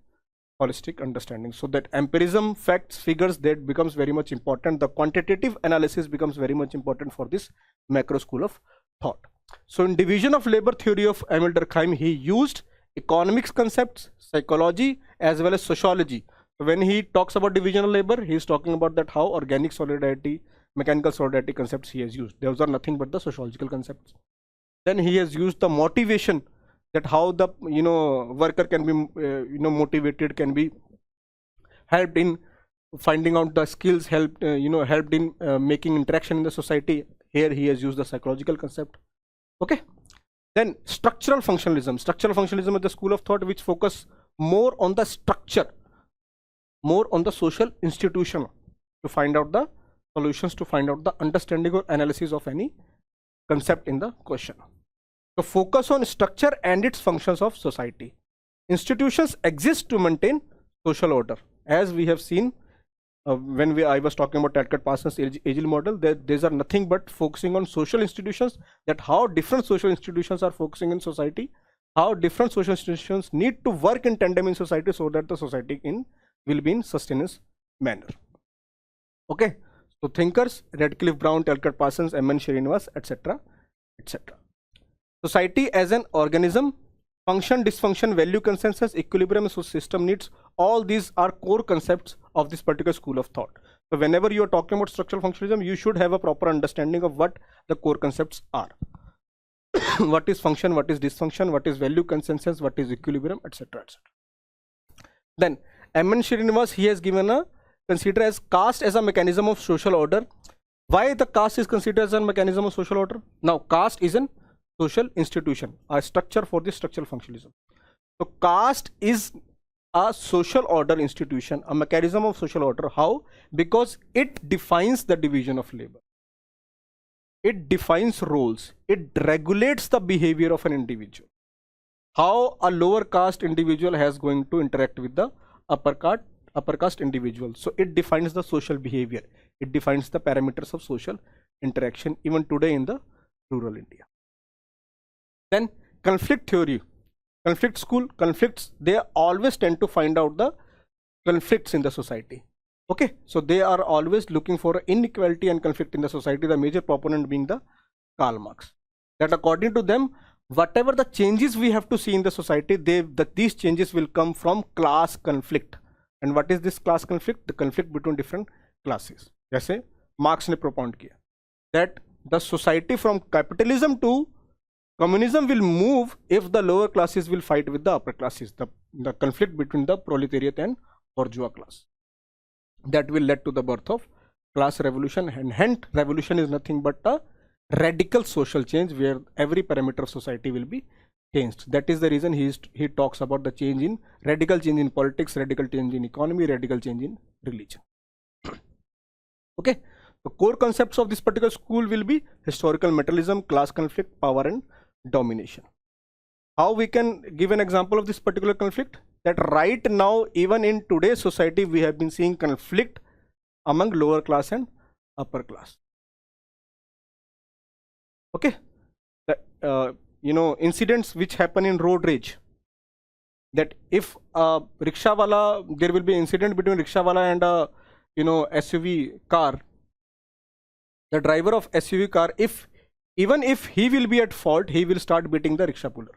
holistic understanding. So that empirism, facts, figures, that becomes very much important. The quantitative analysis becomes very much important for this macro school of thought. So in division of labor theory of Emile Durkheim, he used economics concepts, psychology as well as sociology. When he talks about division of labor, he is talking about that how organic solidarity, mechanical solidarity concepts he has used. Those are nothing but the sociological concepts. Then he has used the motivation, that how the worker can be motivated, can be helped in finding out the skills, helped helped in making interaction in the society. Here he has used the psychological concept. Okay. Then structural functionalism. Structural functionalism is the school of thought which focus more on the structure, more on the social institution to find out the solutions, to find out the understanding or analysis of any concept in the question. So focus on structure and its functions of society. Institutions exist to maintain social order. As we have seen when I was talking about Talcott Parsons Agile model, that these are nothing but focusing on social institutions, that how different social institutions are focusing in society, how different social institutions need to work in tandem in society so that the society will be in sustainable manner. Okay, so thinkers Radcliffe Brown, Talcott Parsons, M.N. Srinivas, etc., etc. Society as an organism, function, dysfunction, value, consensus, equilibrium, so system needs, all these are core concepts of this particular school of thought. So whenever you are talking about structural functionalism, you should have a proper understanding of what the core concepts are. What is function, what is dysfunction, what is value, consensus, what is equilibrium, etc., etc. Then M.N. Srinivas, he has given a consider as caste as a mechanism of social order. Why the caste is considered as a mechanism of social order? Now caste is an social institution, a structure for this structural functionalism. So caste is a social order institution, a mechanism of social order. How? Because it defines the division of labor, it defines roles, it regulates the behavior of an individual. How a lower caste individual has going to interact with the upper caste individual. So it defines the social behavior, it defines the parameters of social interaction even today in the rural India. Then conflict theory, conflict school, conflicts, they always tend to find out the conflicts in the society. Okay, so they are always looking for inequality and conflict in the society, the major proponent being the Karl Marx. That according to them, whatever the changes we have to see in the society, these changes will come from class conflict. And what is this class conflict? The conflict between different classes. जैसे marks ने propound किया that the society from capitalism to communism will move if the lower classes will fight with the upper classes, the conflict between the proletariat and bourgeois class. That will lead to the birth of class revolution, and hence revolution is nothing but a radical social change where every parameter of society will be changed. That is the reason he talks about the change in radical change in politics, radical change in economy, radical change in religion. Okay, the core concepts of this particular school will be historical materialism, class conflict, power and domination. How we can give an example of this particular conflict? That right now, even in today's society, we have been seeing conflict among lower class and upper class. Okay, incidents which happen in road rage, that if a rickshaw wala, there will be incident between rickshaw wala and a SUV car, the driver of SUV car, even if he will be at fault, he will start beating the rickshaw puller.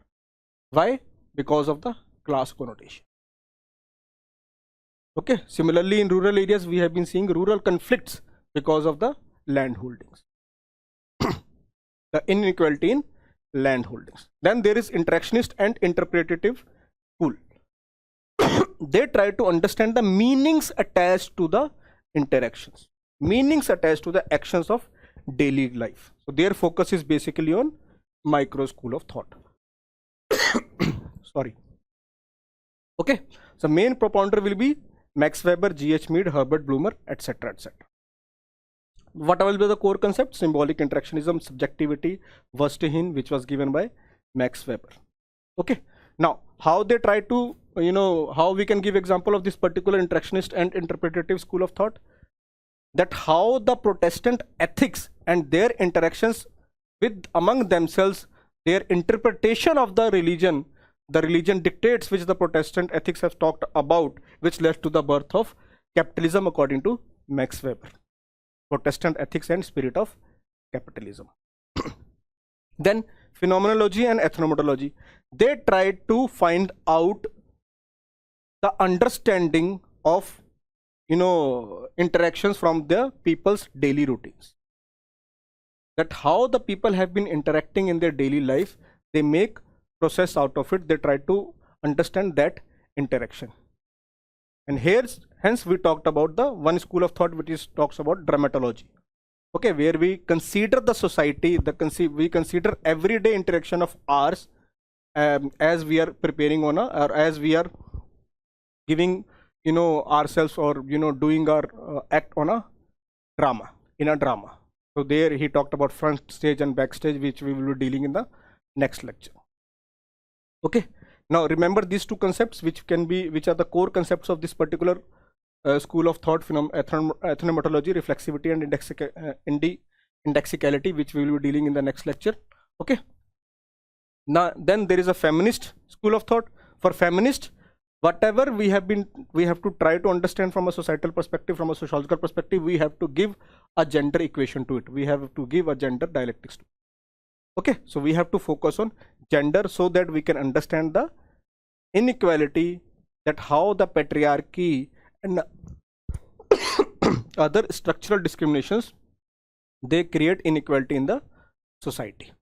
Why? Because of the class connotation. Okay, similarly in rural areas we have been seeing rural conflicts because of the land holdings, the inequality in land holdings. Then there is interactionist and interpretative school. They try to understand the meanings attached to the interactions, meanings attached to the actions of daily life. So their focus is basically on micro school of thought. Sorry. Okay, so main propounder will be Max Weber, G.H. Mead, Herbert Blumer, etc., etc. What will be the core concept? Symbolic interactionism, subjectivity, Verstehen, which was given by Max Weber. Okay, now how they try to, how we can give example of this particular interactionist and interpretative school of thought? That how the Protestant ethics and their interactions with among themselves, their interpretation of the religion dictates which the Protestant ethics have talked about, which led to the birth of capitalism according to Max Weber. Protestant ethics and spirit of capitalism. Then phenomenology and ethnomethodology, they try to find out the understanding of interactions from the people's daily routines, that how the people have been interacting in their daily life, they make process out of it, they try to understand that interaction. And Hence we talked about the one school of thought which is talks about dramatology. Okay, where we consider the society, we consider everyday interaction of ours as we are preparing on or as we are giving ourselves, or doing our act on a drama, in a drama. So there he talked about front stage and backstage, which we will be dealing in the next lecture. Okay, now remember these two concepts, which are the core concepts of this particular school of thought: ethnomethodology, reflexivity, and indexicality, which we will be dealing in the next lecture. Okay, now then there is a feminist school of thought. For feminist, whatever we have to try to understand from a societal perspective, from a sociological perspective, we have to give a gender equation to it. We have to give a gender dialectics to it. Okay, so we have to focus on gender so that we can understand the inequality, that how the patriarchy and other structural discriminations, they create inequality in the society.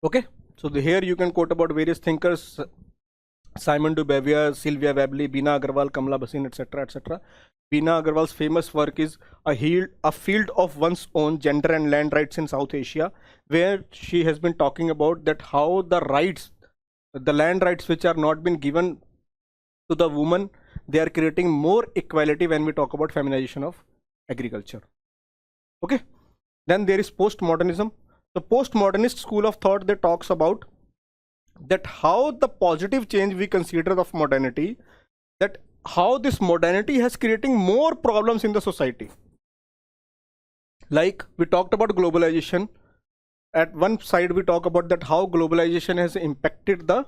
Okay, so here you can quote about various thinkers: Simon de Beauvoir, Sylvia Webley, Bina Agarwal, Kamala Bhasin, etc., etc. Bina Agarwal's famous work is a field of one's own: gender and land rights in South Asia, where she has been talking about that how the land rights which are not been given to the woman, they are creating more equality when we talk about feminization of agriculture. Okay, then there is postmodernism. The postmodernist school of thought, that talks about that how the positive change we consider of modernity, that how this modernity has creating more problems in the society. Like we talked about globalization. At one side we talk about that how globalization has impacted the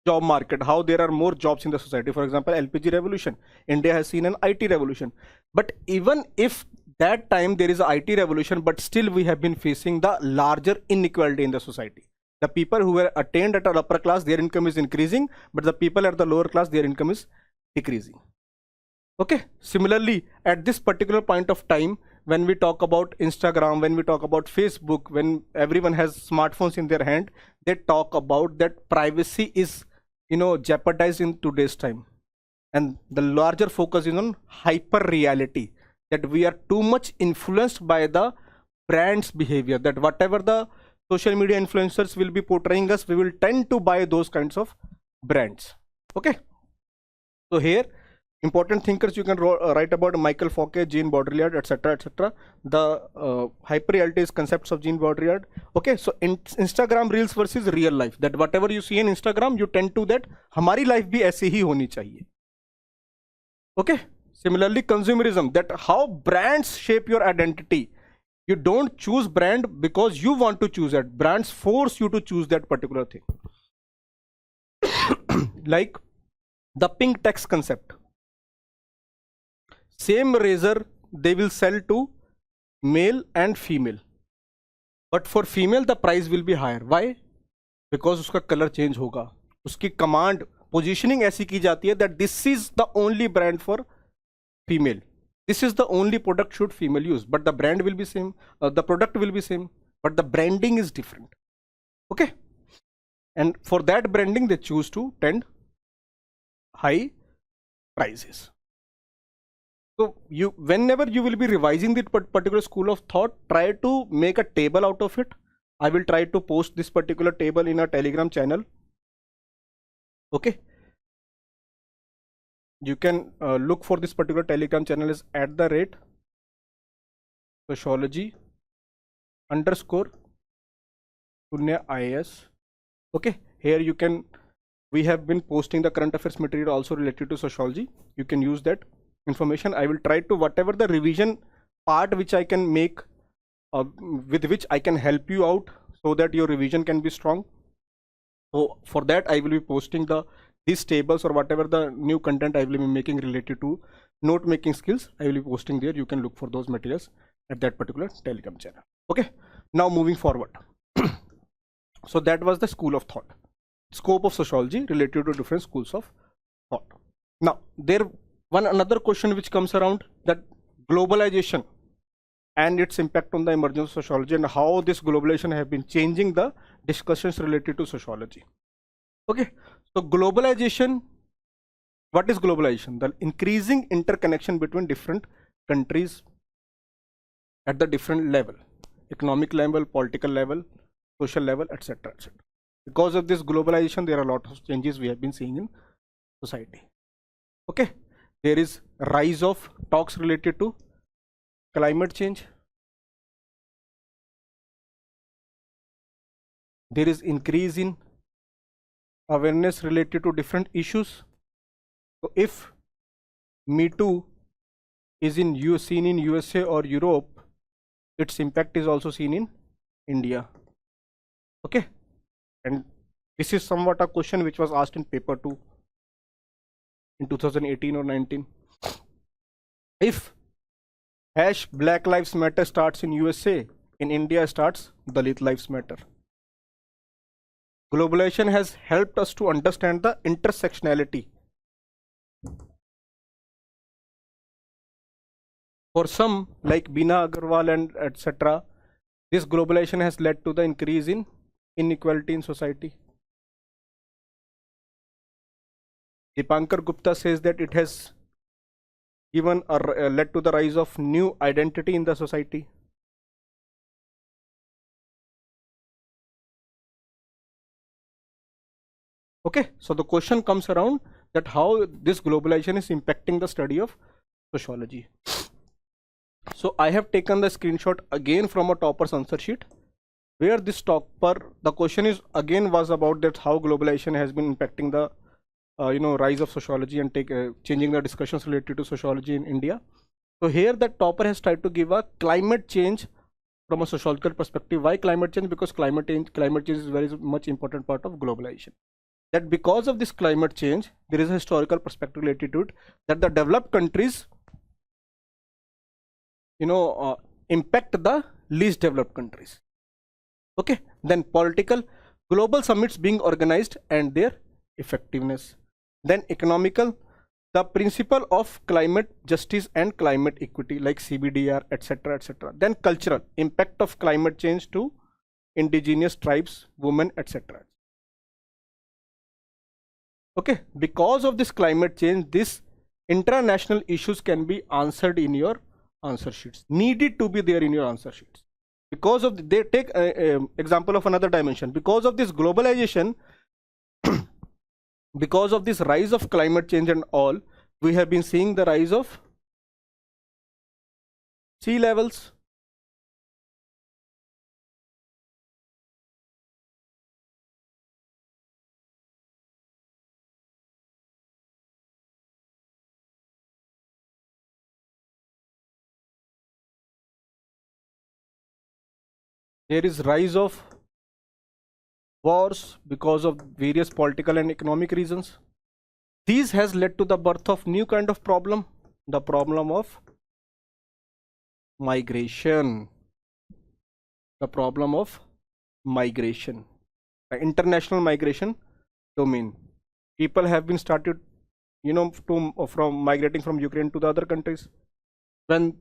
job market, how there are more jobs in the society. For example, LPG revolution, India has seen an IT revolution. But even if that time there is a IT revolution, but still we have been facing the larger inequality in the society. The people who were attained at our upper class, their income is increasing, but the people at the lower class, their income is decreasing. Okay, similarly, at this particular point of time, when we talk about Instagram, when we talk about Facebook, when everyone has smartphones in their hand, they talk about that privacy is jeopardized in today's time. And the larger focus is on hyper reality, that we are too much influenced by the brand's behavior, that whatever the social media influencers will be portraying us, we will tend to buy those kinds of brands. Okay, so here important thinkers you can write about: Michael Foucault, Jean Baudrillard, etc., etc. The hyper reality is concepts of Jean Baudrillard. Okay, so Instagram reels versus real life, that whatever you see in Instagram, you tend to that hamari life bhi aise hi honi chahiye. Okay, similarly consumerism, that how brands shape your identity. You don't choose brand because you want to choose it. Brands force you to choose that particular thing. Like the pink tax concept. Same razor they will sell to male and female, but for female the price will be higher. Why? Because uska color change hoga, uski command positioning ऐसी की जाती है that this is the only brand for female, this is the only product should female use, but the brand will be same, the product will be same, but the branding is different. Okay, and for that branding they choose to tend high prices. So whenever you will be revising this particular school of thought, try to make a table out of it. I will try to post this particular table in a Telegram channel. Okay, you can look for this particular Telegram channel is @Sociology _ Sunya IAS. Okay, here you can, we have been posting the current affairs material also related to sociology. You can use that information. I will try to whatever the revision part which I can make, with which I can help you out so that your revision can be strong. So for that I will be posting these tables or whatever the new content I will be making related to note making skills. I will be posting there. You can look for those materials at that particular Telegram channel. Okay, now moving forward. So that was the school of thought, scope of sociology related to different schools of thought. Now there another question which comes around, that globalization and its impact on the emergence of sociology, and how this globalization have been changing the discussions related to sociology. Okay, so globalization, what is globalization? The increasing interconnection between different countries at the different level, economic level, political level, social level, etc., etc. Because of this globalization, there are a lot of changes we have been seeing in society. Okay, there is rise of talks related to climate change. There is increase in awareness related to different issues. So if Me Too is seen in USA or Europe, its impact is also seen in India. Okay, and this is somewhat a question which was asked in paper 2 in 2018 or 19. If #Black Lives Matter starts in USA, in India starts Dalit Lives Matter. Globalization has helped us to understand the intersectionality. For some, like Bina Agarwal and etc., this globalization has led to the increase in inequality in society. Dipankar Gupta says that it has given or led to the rise of new identity in the society. Okay, so the question comes around that how this globalization is impacting the study of sociology. So I have taken the screenshot again from a topper's answer sheet, where this topper, the question is again was about that how globalization has been impacting the rise of sociology and changing the discussions related to sociology in India. So here the topper has tried to give a climate change from a sociological perspective. Why climate change? Because climate change is very much important part of globalization. That because of this climate change, there is a historical perspective related to it, that the developed countries impact the least developed countries. Okay, then political, global summits being organized and their effectiveness. Then economical, the principle of climate justice and climate equity like CBDR, etc., etc. Then cultural, impact of climate change to indigenous tribes, women, etc. Okay, because of this climate change, this international issues can be answered in your answer sheets, needed to be there in your answer sheets. Because of they take example of another dimension. Because of this globalization, because of this rise of climate change and all, we have been seeing the rise of sea levels. There is rise of wars because of various political and economic reasons. These has led to the birth of new kind of problem, the problem of migration. The problem of migration, the international migration domain. People have been started, from migrating from Ukraine to the other countries. When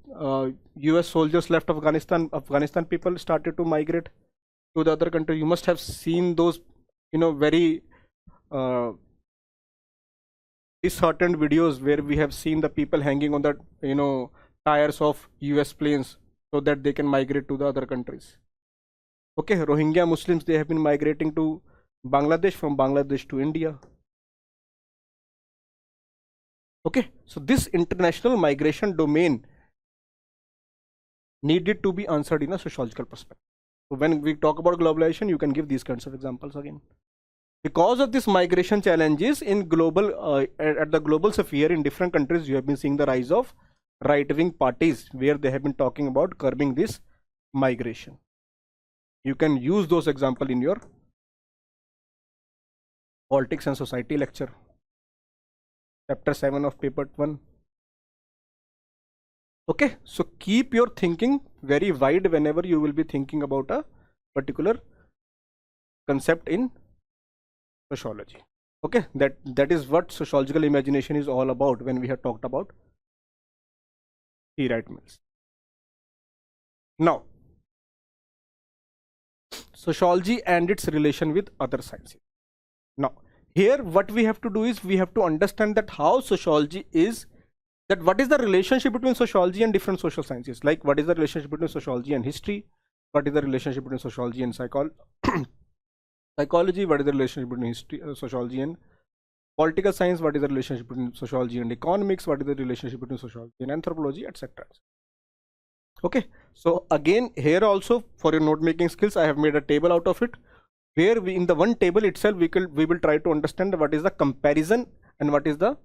US soldiers left Afghanistan people started to migrate to the other country. You must have seen those, very disheartened videos where we have seen the people hanging on the, tires of US planes so that they can migrate to the other countries. Okay, Rohingya Muslims, they have been migrating to Bangladesh, from Bangladesh to India. Okay, so this international migration domain needed to be answered in a sociological perspective. So when we talk about globalization, you can give these kinds of examples again. Because of this migration challenges in global at the global sphere in different countries, you have been seeing the rise of right-wing parties where they have been talking about curbing this migration. You can use those examples in your politics and society lecture, chapter 7 of paper 1. Okay, so keep your thinking very wide whenever you will be thinking about a particular concept in sociology. Okay, that is what sociological imagination is all about when we have talked about T. Wright Mills. Now, sociology and its relation with other sciences. Now, here what we have to do is we have to understand that how sociology is, that what is the relationship between sociology and different social sciences, like what is the relationship between sociology and history, what is the relationship between sociology and psychology, what is the relationship between history, sociology and political science, what is the relationship between sociology and economics, what is the relationship between sociology and anthropology, etc. Okay, so again here also for your note making skills I have made a table out of it, where we in the one table itself we will try to understand what is the comparison and what is the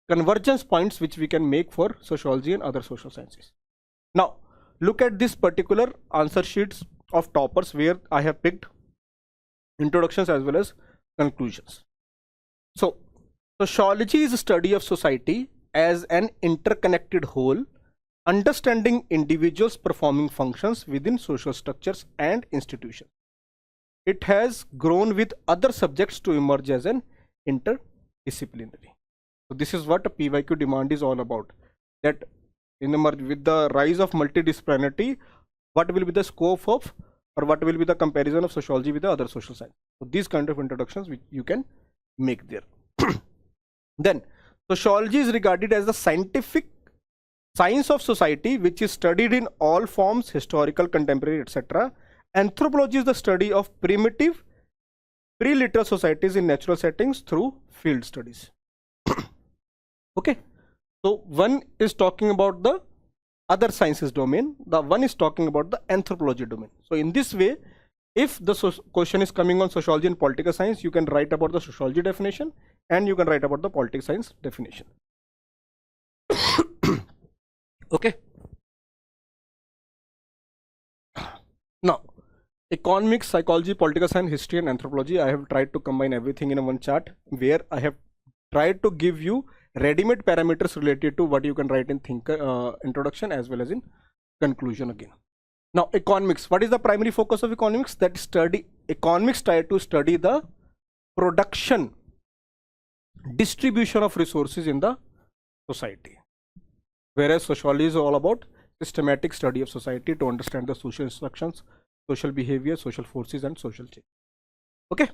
convergence points which we can make for sociology and other social sciences. Now look at this particular answer sheets of toppers where I have picked introductions as well as conclusions. So sociology is a study of society as an interconnected whole, understanding individuals performing functions within social structures and institutions. It has grown with other subjects to emerge as an interdisciplinary. So this is what a PYQ demand is all about, that with the rise of multidisciplinarity, what will be the scope of, or what will be the comparison of sociology with the other social science. So these kind of introductions which you can make there. Then sociology is regarded as the scientific science of society which is studied in all forms, historical, contemporary, etc. Anthropology is the study of primitive pre-literal societies in natural settings through field studies. Okay, so one is talking about the other sciences domain, the one is talking about the anthropology domain. So in this way, if the question is coming on sociology and political science, you can write about the sociology definition and you can write about the political science definition. Okay, now economics, psychology, political science, history and anthropology, I have tried to combine everything in a one chart where I have tried to give you ready-made parameters related to what you can write in introduction as well as in conclusion again. Now economics, what is the primary focus of economics? That economics try to study the production, distribution of resources in the society, whereas sociology is all about systematic study of society to understand the social instructions, social behavior, social forces and social change. Okay,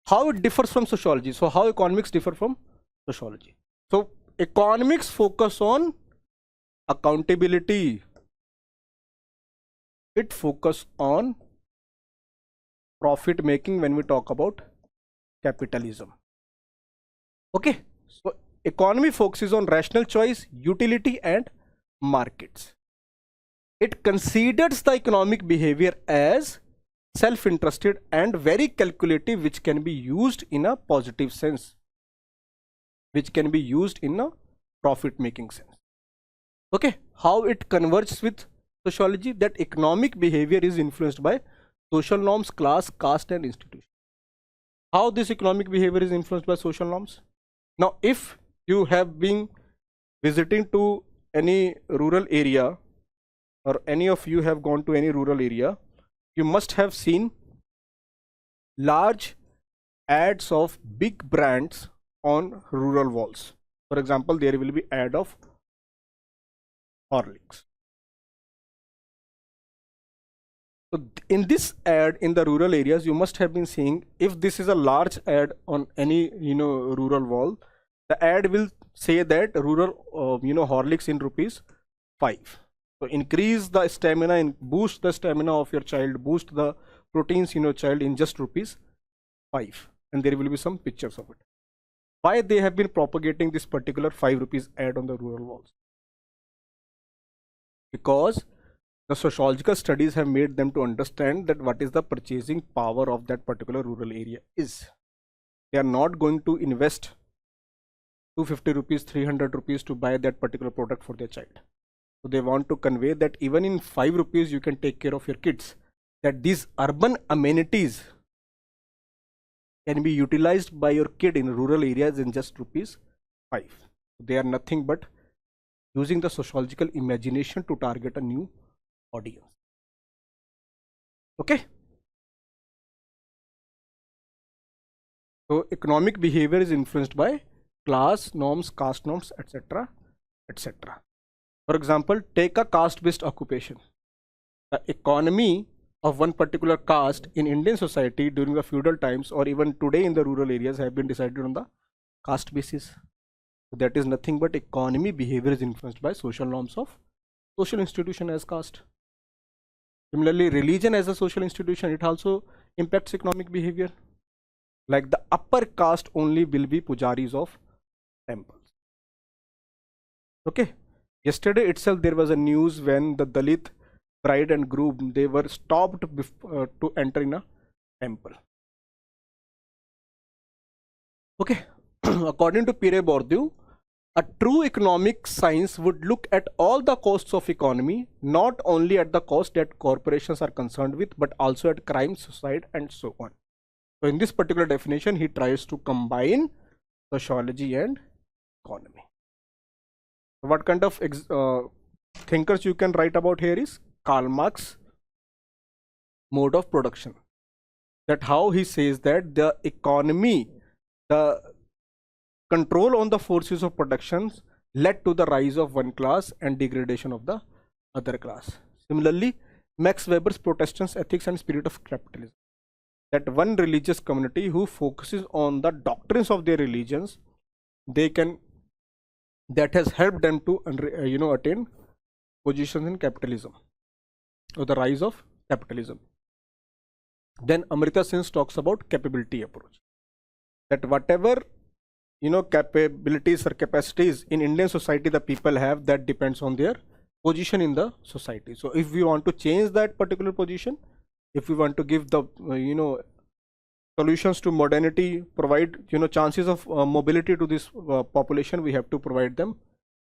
how it differs from sociology? So how economics differ from sociology? So economics focus on accountability, it focus on profit making when we talk about capitalism. Okay, so economy focuses on rational choice, utility and markets. It considers the economic behavior as self-interested and very calculative, which can be used in a positive sense, which can be used in a profit making sense. Okay, how it converges with sociology? That economic behavior is influenced by social norms, class, caste and institution. How this economic behavior is influenced by social norms? Now if you have been visiting to any rural area, or any of you have gone to any rural area, you must have seen large ads of big brands on rural walls. For example, there will be ad of Horlicks. So in this ad in the rural areas, you must have been seeing, if this is a large ad on any rural wall, the ad will say that rural Horlicks in ₹5. So increase the stamina and boost the stamina of your child, boost the proteins in your child in just ₹5, and there will be some pictures of it. Why they have been propagating this particular ₹5 ad on the rural walls? Because the sociological studies have made them to understand that what is the purchasing power of that particular rural area is. They are not going to invest ₹250, ₹300 to buy that particular product for their child. So they want to convey that even in ₹5 you can take care of your kids, that these urban amenities can be utilized by your kid in rural areas in just ₹5. They are nothing but using the sociological imagination to target a new audience. Okay, so economic behavior is influenced by class norms, caste norms, etc., etc. For example, take a caste based occupation. The economy of one particular caste in Indian society during the feudal times or even today in the rural areas have been decided on the caste basis. That is nothing but economy behavior is influenced by social norms of social institution as caste. Similarly, religion as a social institution, it also impacts economic behavior. Like the upper caste only will be pujaris of temples. Okay. Yesterday itself there was a news when the Dalit bride and groom, they were stopped to enter in a temple. Okay. According to Pierre Bourdieu, a true economic science would look at all the costs of economy, not only at the cost that corporations are concerned with, but also at crime, suicide, and so on. So in this particular definition, he tries to combine sociology and economy. What kind of thinkers you can write about here is Karl Marx mode of production. That how he says that the economy, the control on the forces of production led to the rise of one class and degradation of the other class. Similarly, Max Weber's Protestants ethics and spirit of capitalism. That one religious community who focuses on the doctrines of their religions, that has helped them to attain positions in capitalism or the rise of capitalism. Then Amrita Sen talks about capability approach. That whatever capabilities or capacities in Indian society the people have, that depends on their position in the society. So if we want to change that particular position, if we want to give the solutions to modernity, provide chances of mobility to this population, we have to provide them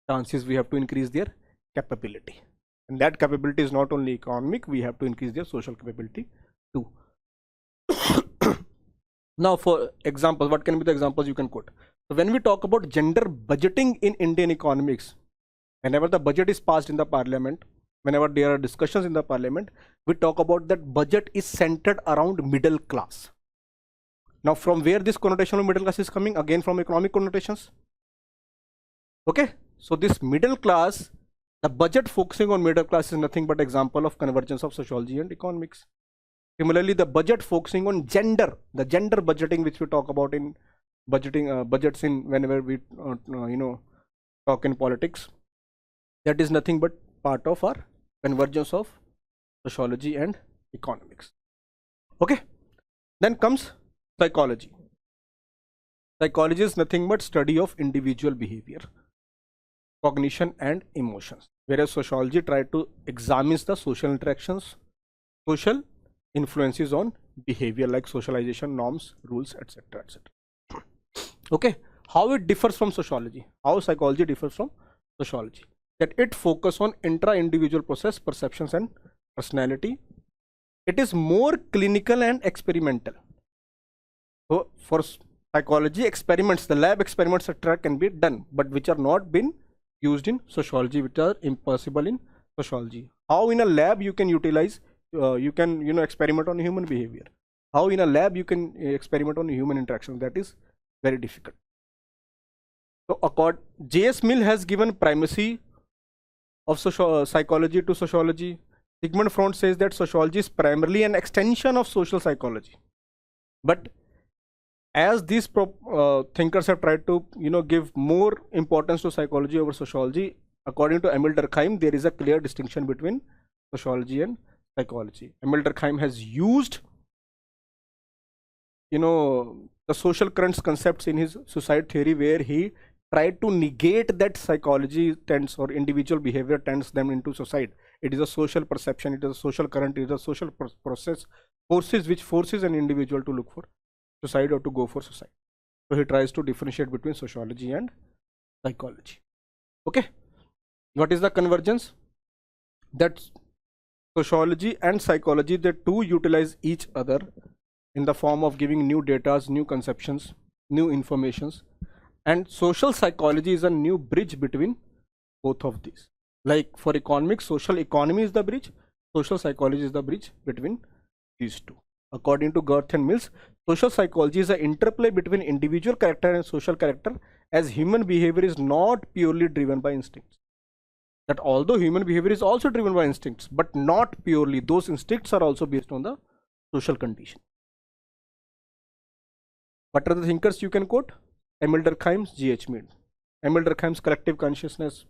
chances, we have to increase their capability, and that capability is not only economic, we have to increase their social capability too. Now for examples, what can be the examples you can quote? So when we talk about gender budgeting in Indian economics, whenever the budget is passed in the parliament, whenever there are discussions in the parliament, we talk about that budget is centered around middle class. Now from where this connotation of middle class is coming? Again from economic connotations. Okay, so this middle class, the budget focusing on middle class is nothing but example of convergence of sociology and economics. Similarly, the budget focusing on gender, the gender budgeting which we talk about in budgeting, budgets in whenever we talk in politics, that is nothing but part of our convergence of sociology and economics. Okay, then comes psychology. Psychology is nothing but study of individual behavior, cognition and emotions, whereas sociology try to examine the social interactions, social influences on behavior like socialization, norms, rules, etc., etc. Okay, how it differs from sociology, how psychology differs from sociology? That it focus on intra-individual process, perceptions and personality. It is more clinical and experimental. So for psychology, experiments, the lab experiments etc. can be done, but which are not been used in sociology, which are impossible in sociology. How in a lab you can utilize, you can experiment on human behavior? How in a lab you can experiment on human interaction? That is very difficult. So J.S. Mill has given primacy of psychology to sociology. Sigmund Freud says that sociology is primarily an extension of social psychology. But as these thinkers have tried to give more importance to psychology over sociology, according to Emil Durkheim, there is a clear distinction between sociology and psychology. Emil Durkheim has used the social currents concepts in his suicide theory, where he tried to negate that psychology tends or individual behavior tends them into suicide. It is a social perception, it is a social current, it is a social process, forces which forces an individual to look for suicide or to go for suicide. So he tries to differentiate between sociology and psychology. Okay, what is the convergence? That sociology and psychology, the two utilize each other in the form of giving new data, new conceptions, new informations, and social psychology is a new bridge between both of these. Like for economics, social economy is the bridge, social psychology is the bridge between these two. According to Girth and Mills, social psychology is an interplay between individual character and social character, as human behavior is not purely driven by instincts. that although human behavior is also driven by instincts, but not purely, those instincts are also based on the social condition. What are the thinkers you can quote? Emil Durkheim's G.H. Mead. Emil Durkheim's collective consciousness,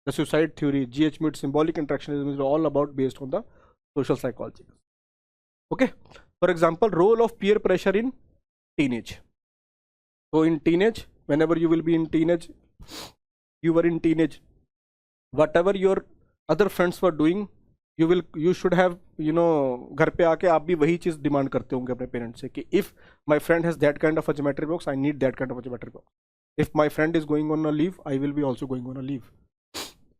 the suicide theory, G.H. Mead's symbolic interactionism is all about based on the social psychology. Okay. For example, role of peer pressure in teenage. So in teenage, whenever you will be in teenage, you were in teenage, whatever your other friends were doing, you should have, घर पे आके आप भी वही चीज demand करते होंगे अपने पेरेंट्स से कि if my friend has that kind of a geometry box, I need that kind of a geometry box. If my friend is going on a leave, I will be also going on a leave.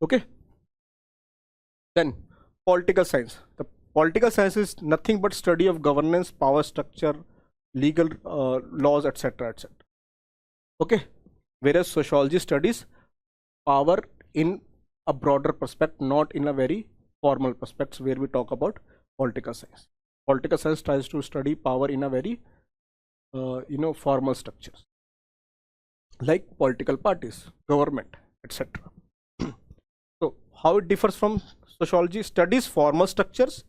Okay. Then political science. The political science is nothing but study of governance, power structure, legal laws, etc., etc. Okay. Whereas sociology studies power in a broader perspective, not in a very formal perspective where we talk about political science. Political science tries to study power in a very formal structures like political parties, government, etc. So how it differs from sociology? Studies formal structures,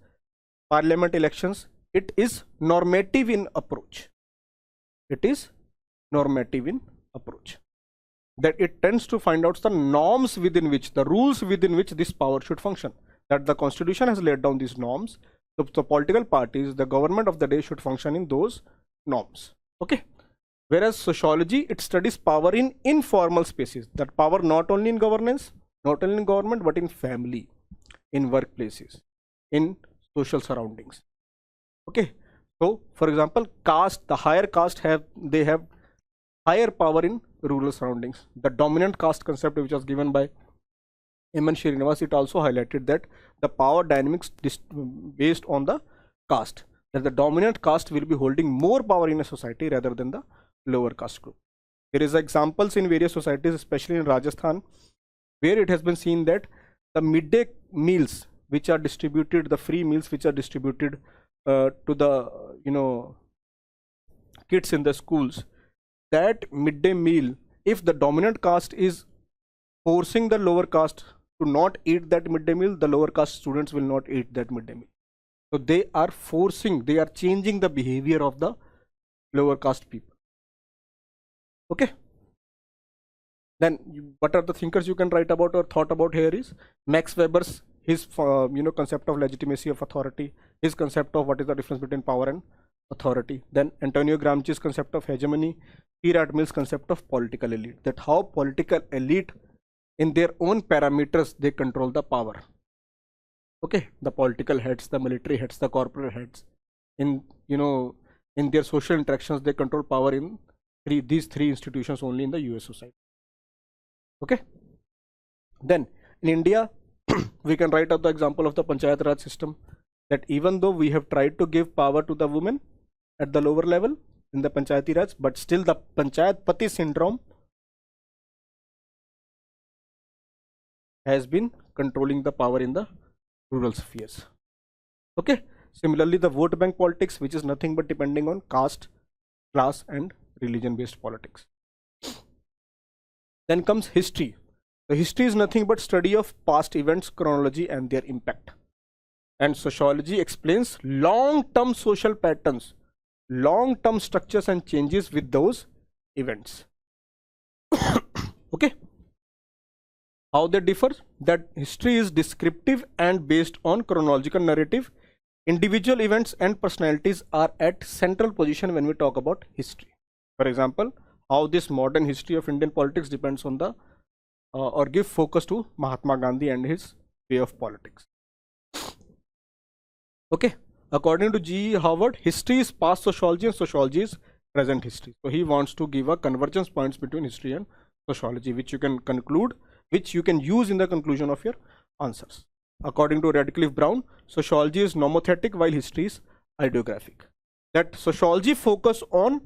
parliament elections. It is normative in approach. It is normative in approach. That it tends to find out the norms within which, the rules within which this power should function. That the constitution has laid down these norms. So the political parties, the government of the day should function in those norms. Okay. Whereas sociology, it studies power in informal spaces. That power not only in governance, not only in government, but in family, in workplaces, in social surroundings. Okay. So for example, caste, the higher caste have higher power in rural surroundings. The dominant caste concept, which was given by M.N. Srinivas, it also highlighted that the power dynamics based on the caste, that the dominant caste will be holding more power in a society rather than the lower caste group. There is examples in various societies, especially in Rajasthan, where it has been seen that the midday meals which are distributed, the free meals which are distributed to the kids in the schools, that midday meal, if the dominant caste is forcing the lower caste to not eat that midday meal, the lower caste students will not eat that midday meal. So they are changing the behavior of the lower caste people. Okay. Then what are the thinkers you can write about or thought about here is Max Weber's, his concept of legitimacy of authority, his concept of what is the difference between power and authority. Then Antonio Gramsci's concept of hegemony, Pierre Mill's concept of political elite, that how political elite in their own parameters they control the power. Okay, the political heads, the military heads, the corporate heads, in their social interactions they control power in these three institutions only in the US society. Okay. Then in India we can write up the example of the Panchayat Raj system, that even though we have tried to give power to the women at the lower level in the Panchayati Raj, but still the Panchayat Pati syndrome has been controlling the power in the rural spheres. Okay. Similarly, the vote bank politics, which is nothing but depending on caste, class and religion based politics. Then comes history. The history is nothing but study of past events, chronology and their impact. And sociology explains long-term social patterns, long-term structures and changes with those events. Okay. How they differ? That history is descriptive and based on chronological narrative. Individual events and personalities are at central position when we talk about history. For example, how this modern history of Indian politics depends on the or give focus to Mahatma Gandhi and his way of politics. Okay. According to G. Howard, history is past sociology and sociology is present history. So he wants to give a convergence points between history and sociology, which you can conclude, which you can use in the conclusion of your answers. According to Radcliffe Brown, sociology is nomothetic while history is ideographic. That sociology focus on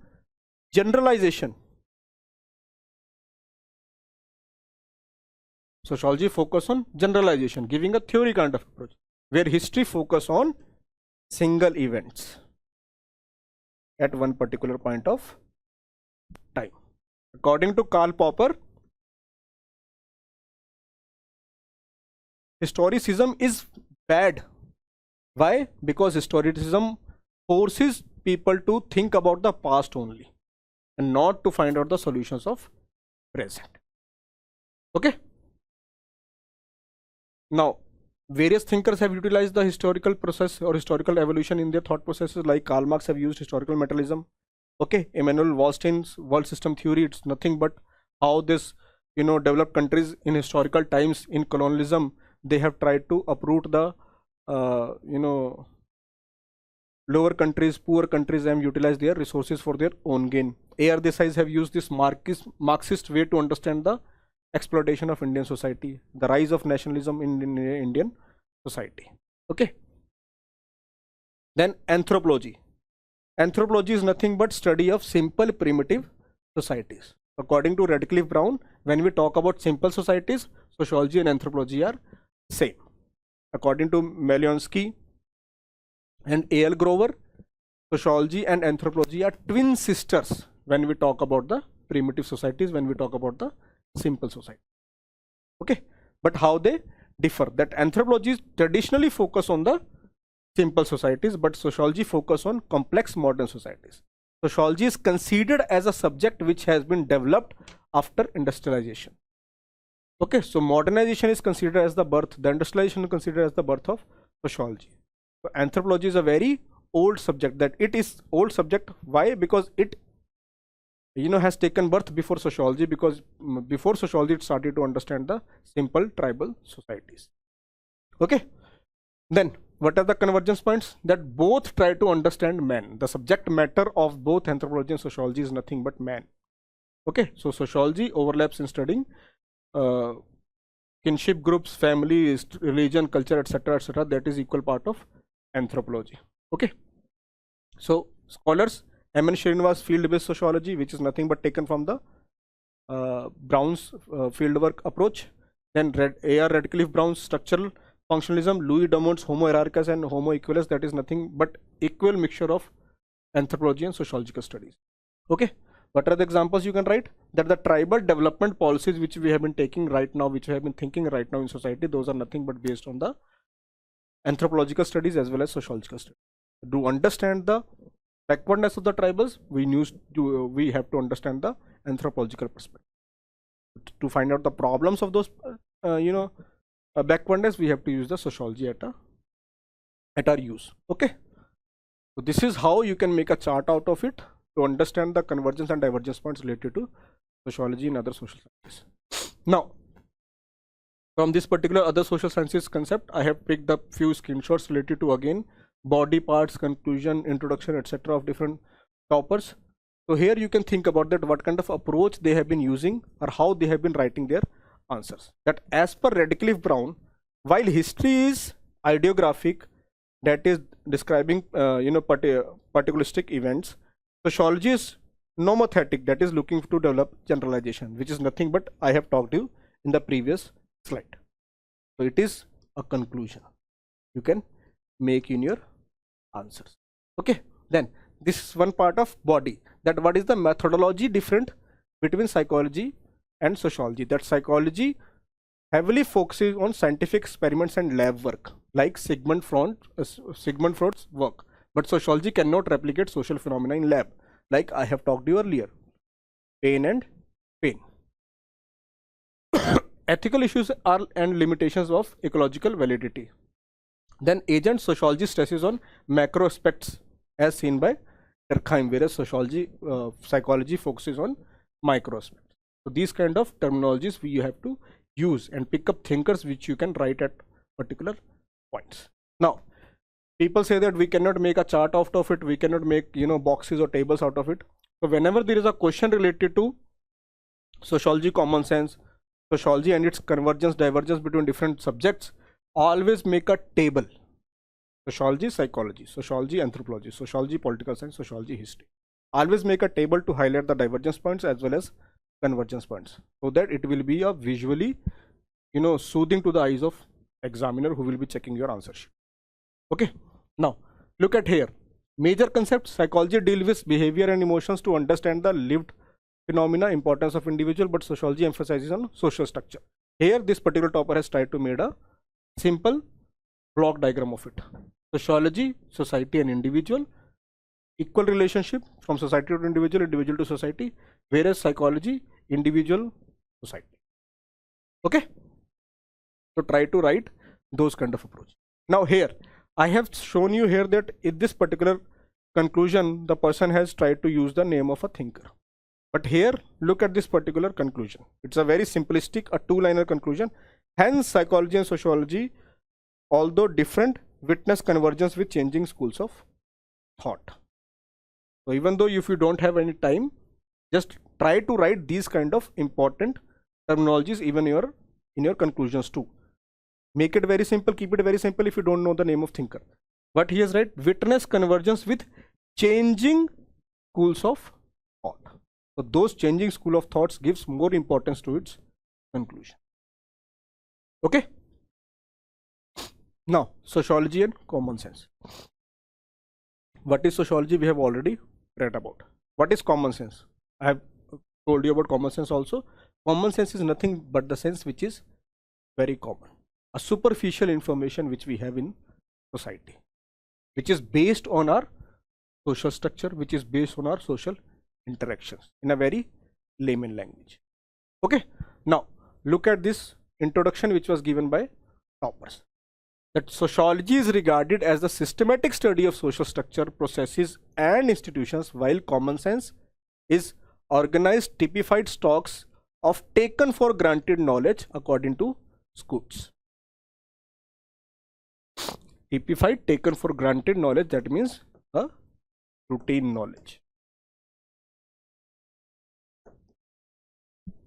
generalization. Sociology focus on generalization, giving a theory kind of approach, where history focus on single events at one particular point of time. According to Karl Popper, historicism is bad. Why? Because historicism forces people to think about the past only and not to find out the solutions of present. Okay. Now, various thinkers have utilized the historical process or historical evolution in their thought processes, like Karl Marx have used historical materialism. Okay, Emmanuel Wallstein's world system theory, it's nothing but how this, developed countries in historical times in colonialism, they have tried to uproot the, lower countries, poor countries, and utilize their resources for their own gain. A.R. Desai have used this Marxist way to understand the exploitation of Indian society, the rise of nationalism in Indian society. Okay. Then anthropology. Anthropology is nothing but study of simple primitive societies. According to Radcliffe Brown, when we talk about simple societies, sociology and anthropology are same. According to Malionsky and A.L. Grover, sociology and anthropology are twin sisters when we talk about the primitive societies, when we talk about the simple society. Okay, but how they differ? That anthropology traditionally focus on the simple societies, but sociology focus on complex modern societies. Sociology is considered as a subject which has been developed after industrialization. Okay, so modernization is considered as the birth, the industrialization is considered as the birth of sociology. So anthropology is a very old subject. That it is old subject. Why? Because it has taken birth before sociology, because before sociology it started to understand the simple tribal societies. Okay, then what are the convergence points? That both try to understand man. The subject matter of both anthropology and sociology is nothing but man. Okay, so sociology overlaps in studying kinship groups, family, religion, culture, etc., etc. That is equal part of anthropology. Okay, so scholars, M.N. Srinivas field-based sociology, which is nothing but taken from the Brown's fieldwork approach. Then A.R. Radcliffe Brown's structural functionalism, Louis Dumont's Homo hierarchus and Homo equalus, that is nothing but equal mixture of anthropology and sociological studies. Okay, what are the examples you can write? That the tribal development policies which we have been taking right now, which we have been thinking right now in society, those are nothing but based on the anthropological studies as well as sociological studies. To understand the backwardness of the tribals, we have to understand the anthropological perspective. To find out the problems of those backwardness, we have to use the sociology at our use. Okay, so this is how you can make a chart out of it to understand the convergence and divergence points related to sociology and other social sciences. Now, from this particular other social sciences concept, I have picked up few screenshots related to, again, body parts, conclusion, introduction, etc. of different toppers. So here you can think about that, what kind of approach they have been using or how they have been writing their answers. That as per Radcliffe Brown, while history is ideographic, that is describing particularistic events, sociology is nomothetic, that is looking to develop generalization, which is nothing but I have talked to you in the previous slide. So it is a conclusion you can make in your answers. Okay, then this is one part of body, that what is the methodology different between psychology and sociology. That psychology heavily focuses on scientific experiments and lab work, like Sigmund Freud's work, but sociology cannot replicate social phenomena in lab, like I have talked to you earlier, pain and pain. Ethical issues are and limitations of ecological validity. Then agent sociology stresses on macro aspects as seen by Durkheim, whereas psychology focuses on micro aspects. So these kind of terminologies you have to use and pick up thinkers which you can write at particular points. Now, people say that we cannot make a chart out of it, we cannot make boxes or tables out of it. So whenever there is a question related to sociology common sense, sociology and its convergence, divergence between different subjects, always make a table. Sociology, psychology, sociology, anthropology, sociology, political science, sociology, history. Always make a table to highlight the divergence points as well as convergence points, so that it will be a visually soothing to the eyes of examiner who will be checking your answer sheet. Okay, now look at here. Major concepts: psychology deals with behavior and emotions to understand the lived phenomena, importance of individual, but sociology emphasizes on social structure. Here this particular topper has tried to make a simple block diagram of it. Sociology, society and individual, equal relationship from society to individual, individual to society, whereas psychology, individual, society. Okay, so try to write those kind of approach. Now here I have shown you here that in this particular conclusion the person has tried to use the name of a thinker, but here look at this particular conclusion. It's a very simplistic, a two-liner conclusion. Hence psychology and sociology, although different, witness convergence with changing schools of thought. So even though if you don't have any time, just try to write these kind of important terminologies even in your conclusions too. Make it very simple, keep it very simple if you don't know the name of thinker. But he has write witness convergence with changing schools of thought. So those changing school of thoughts gives more importance to its conclusion. Okay. Now sociology and common sense. What is sociology? We have already read about. What is common sense? I have told you about common sense also. Common sense is nothing but the sense which is very common, a superficial information which we have in society, which is based on our social structure, which is based on our social interactions in a very layman language. Okay, now look at this introduction which was given by toppers, that sociology is regarded as the systematic study of social structure, processes and institutions, while common sense is organized, typified stocks of taken for granted knowledge according to schools. Typified, taken for granted knowledge, that means a routine knowledge.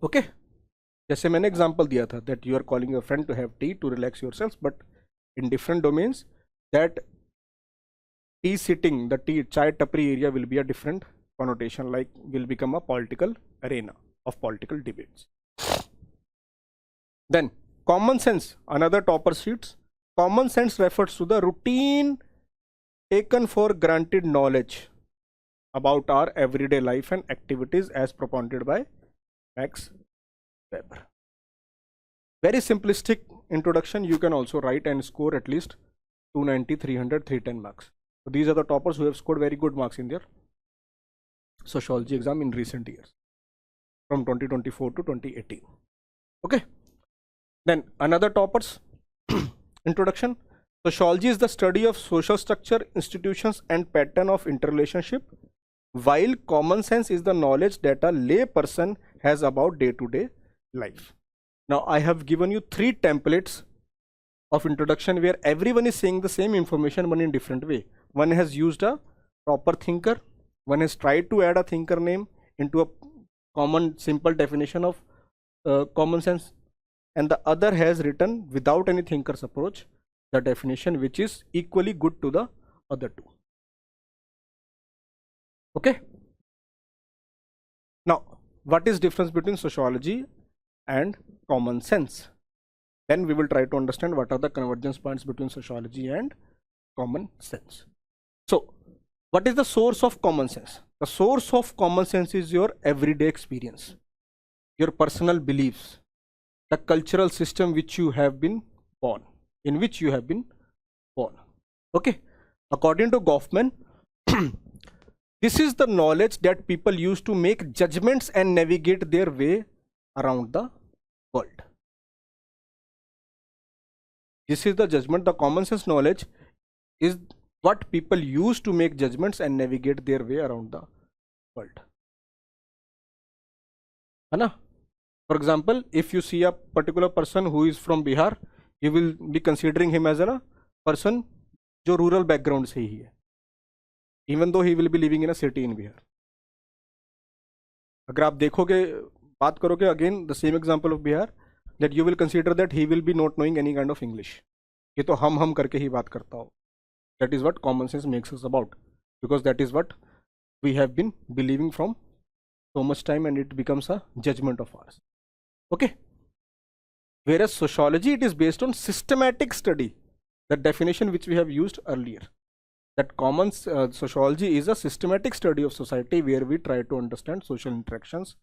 Okay, जैसे मैंने example दिया था that you are calling your friend to have tea to relax yourselves, but in different domains, that tea sitting, the tea chai tapri area will be a different connotation, like will become a political arena of political debates. Then common sense, another topper sheets. Common sense refers to the routine taken for granted knowledge about our everyday life and activities as propounded by Max Weber. Very simplistic introduction. You can also write and score at least 290, 300, 310 marks. So these are the toppers who have scored very good marks in their sociology exam in recent years, from 2024 to 2018. Okay. Then another toppers introduction. Sociology is the study of social structure, institutions and pattern of interrelationship, while common sense is the knowledge that a lay person has about day-to-day life. Now I have given you 3 templates of introduction where everyone is saying the same information but in different way. One has used a proper thinker, one has tried to add a thinker name into a common simple definition of common sense, and the other has written without any thinker's approach the definition, which is equally good to the other two. Okay. Now what is difference between sociology and common sense? Then we will try to understand what are the convergence points between sociology and common sense. So what is the source of common sense? The source of common sense is your everyday experience, your personal beliefs, the cultural system which you have been born, in which you have been born. Okay. According to Goffman, this is the knowledge that people use to make judgments and navigate their way around the world. This is the judgment. The common sense knowledge is what people use to make judgments and navigate their way around the world. Anna? For example, if you see a particular person who is from Bihar, you will be considering him as a person जो rural background से ही है, even though he will be living in a city in Bihar. अगर आप देखोगे, बात करोगे again the same example of Bihar, that you will consider that he will be not knowing any kind of English. ये तो हम करके ही बात करता हो. That is what common sense makes us about, because that is what we have been believing from so much time, and it becomes a judgment of ours. Okay. Whereas sociology, it is based on systematic study, the definition which we have used earlier, that common sociology is a systematic study of society where we try to understand social interactions,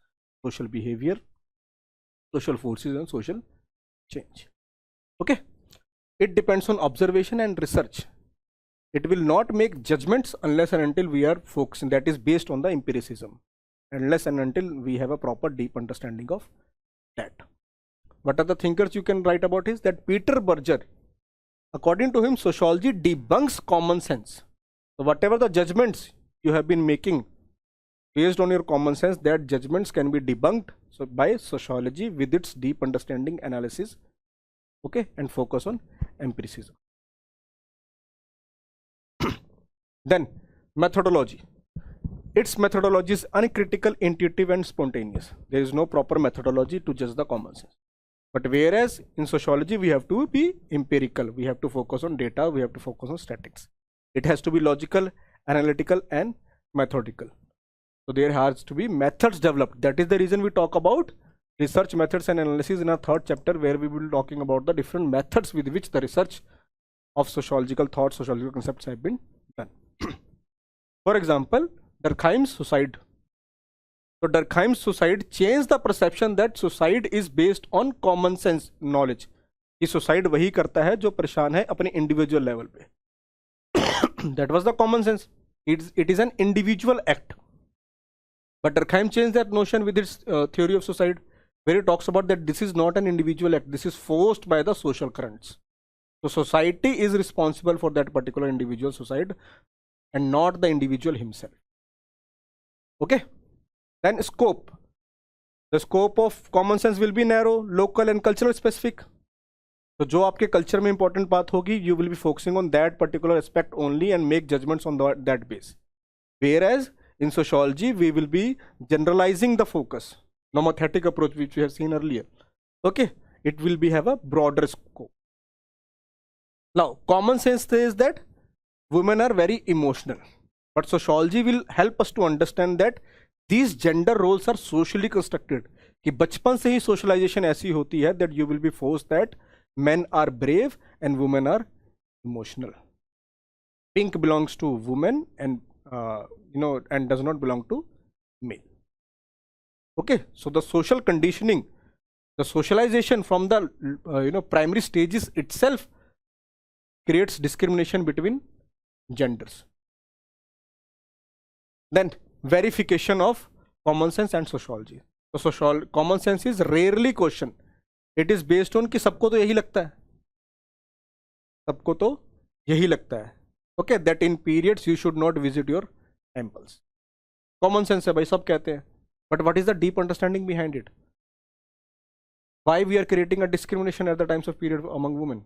social behavior, social forces and social change. Okay. it depends on observation and research. It will not make judgments unless and until we are focusing, that is based on the empiricism, unless and until we have a proper deep understanding of that. What are the thinkers you can write about is that Peter Berger, according to him, sociology debunks common sense. So whatever the judgments you have been making based on your common sense, that judgments can be debunked by sociology with its deep understanding, analysis, okay, and focus on empiricism. Then methodology. Its methodology is uncritical, intuitive and spontaneous. There is no proper methodology to judge the common sense. But whereas in sociology we have to be empirical, we have to focus on data, we have to focus on statistics. It has to be logical, analytical and methodical. So there has to be methods developed. That is the reason we talk about research methods and analysis in our third chapter, where we will be talking about the different methods with which the research of sociological thoughts, sociological concepts have been done. For example, Durkheim's suicide. So Durkheim's suicide changed the perception that suicide is based on common sense knowledge. कि suicide वही करता है जो परेशान है अपने individual level पे. That was the common sense. It is an individual act. But Durkheim changed that notion with its theory of suicide, where he talks about that this is not an individual act, this is forced by the social currents. So society is responsible for that particular individual suicide and not the individual himself. Okay. Then scope. The scope of common sense will be narrow, local and cultural specific. तो जो आपके culture में important बात होगी, you will be focusing on that particular aspect only and make judgments on that base. Whereas in sociology we will be generalizing the focus, nomothetic approach which we have seen earlier. Okay, it will be have a broader scope. Now common sense says that women are very emotional, but sociology will help us to understand that these gender roles are socially constructed. कि बचपन से ही socialization ऐसी होती है that you will be forced that men are brave and women are emotional. Pink belongs to women and and does not belong to male. Okay, so the social conditioning, the socialization from the primary stages itself creates discrimination between genders. Then verification of common sense and sociology. So common sense is rarely questioned. It is based on कि सबको तो यही लगता है, सबको तो यही लगता है. Okay, that in periods you should not visit your temples. Common sense है भाई, सब कहते हैं. But what is the deep understanding behind it? Why we are creating a discrimination at the times of period among women?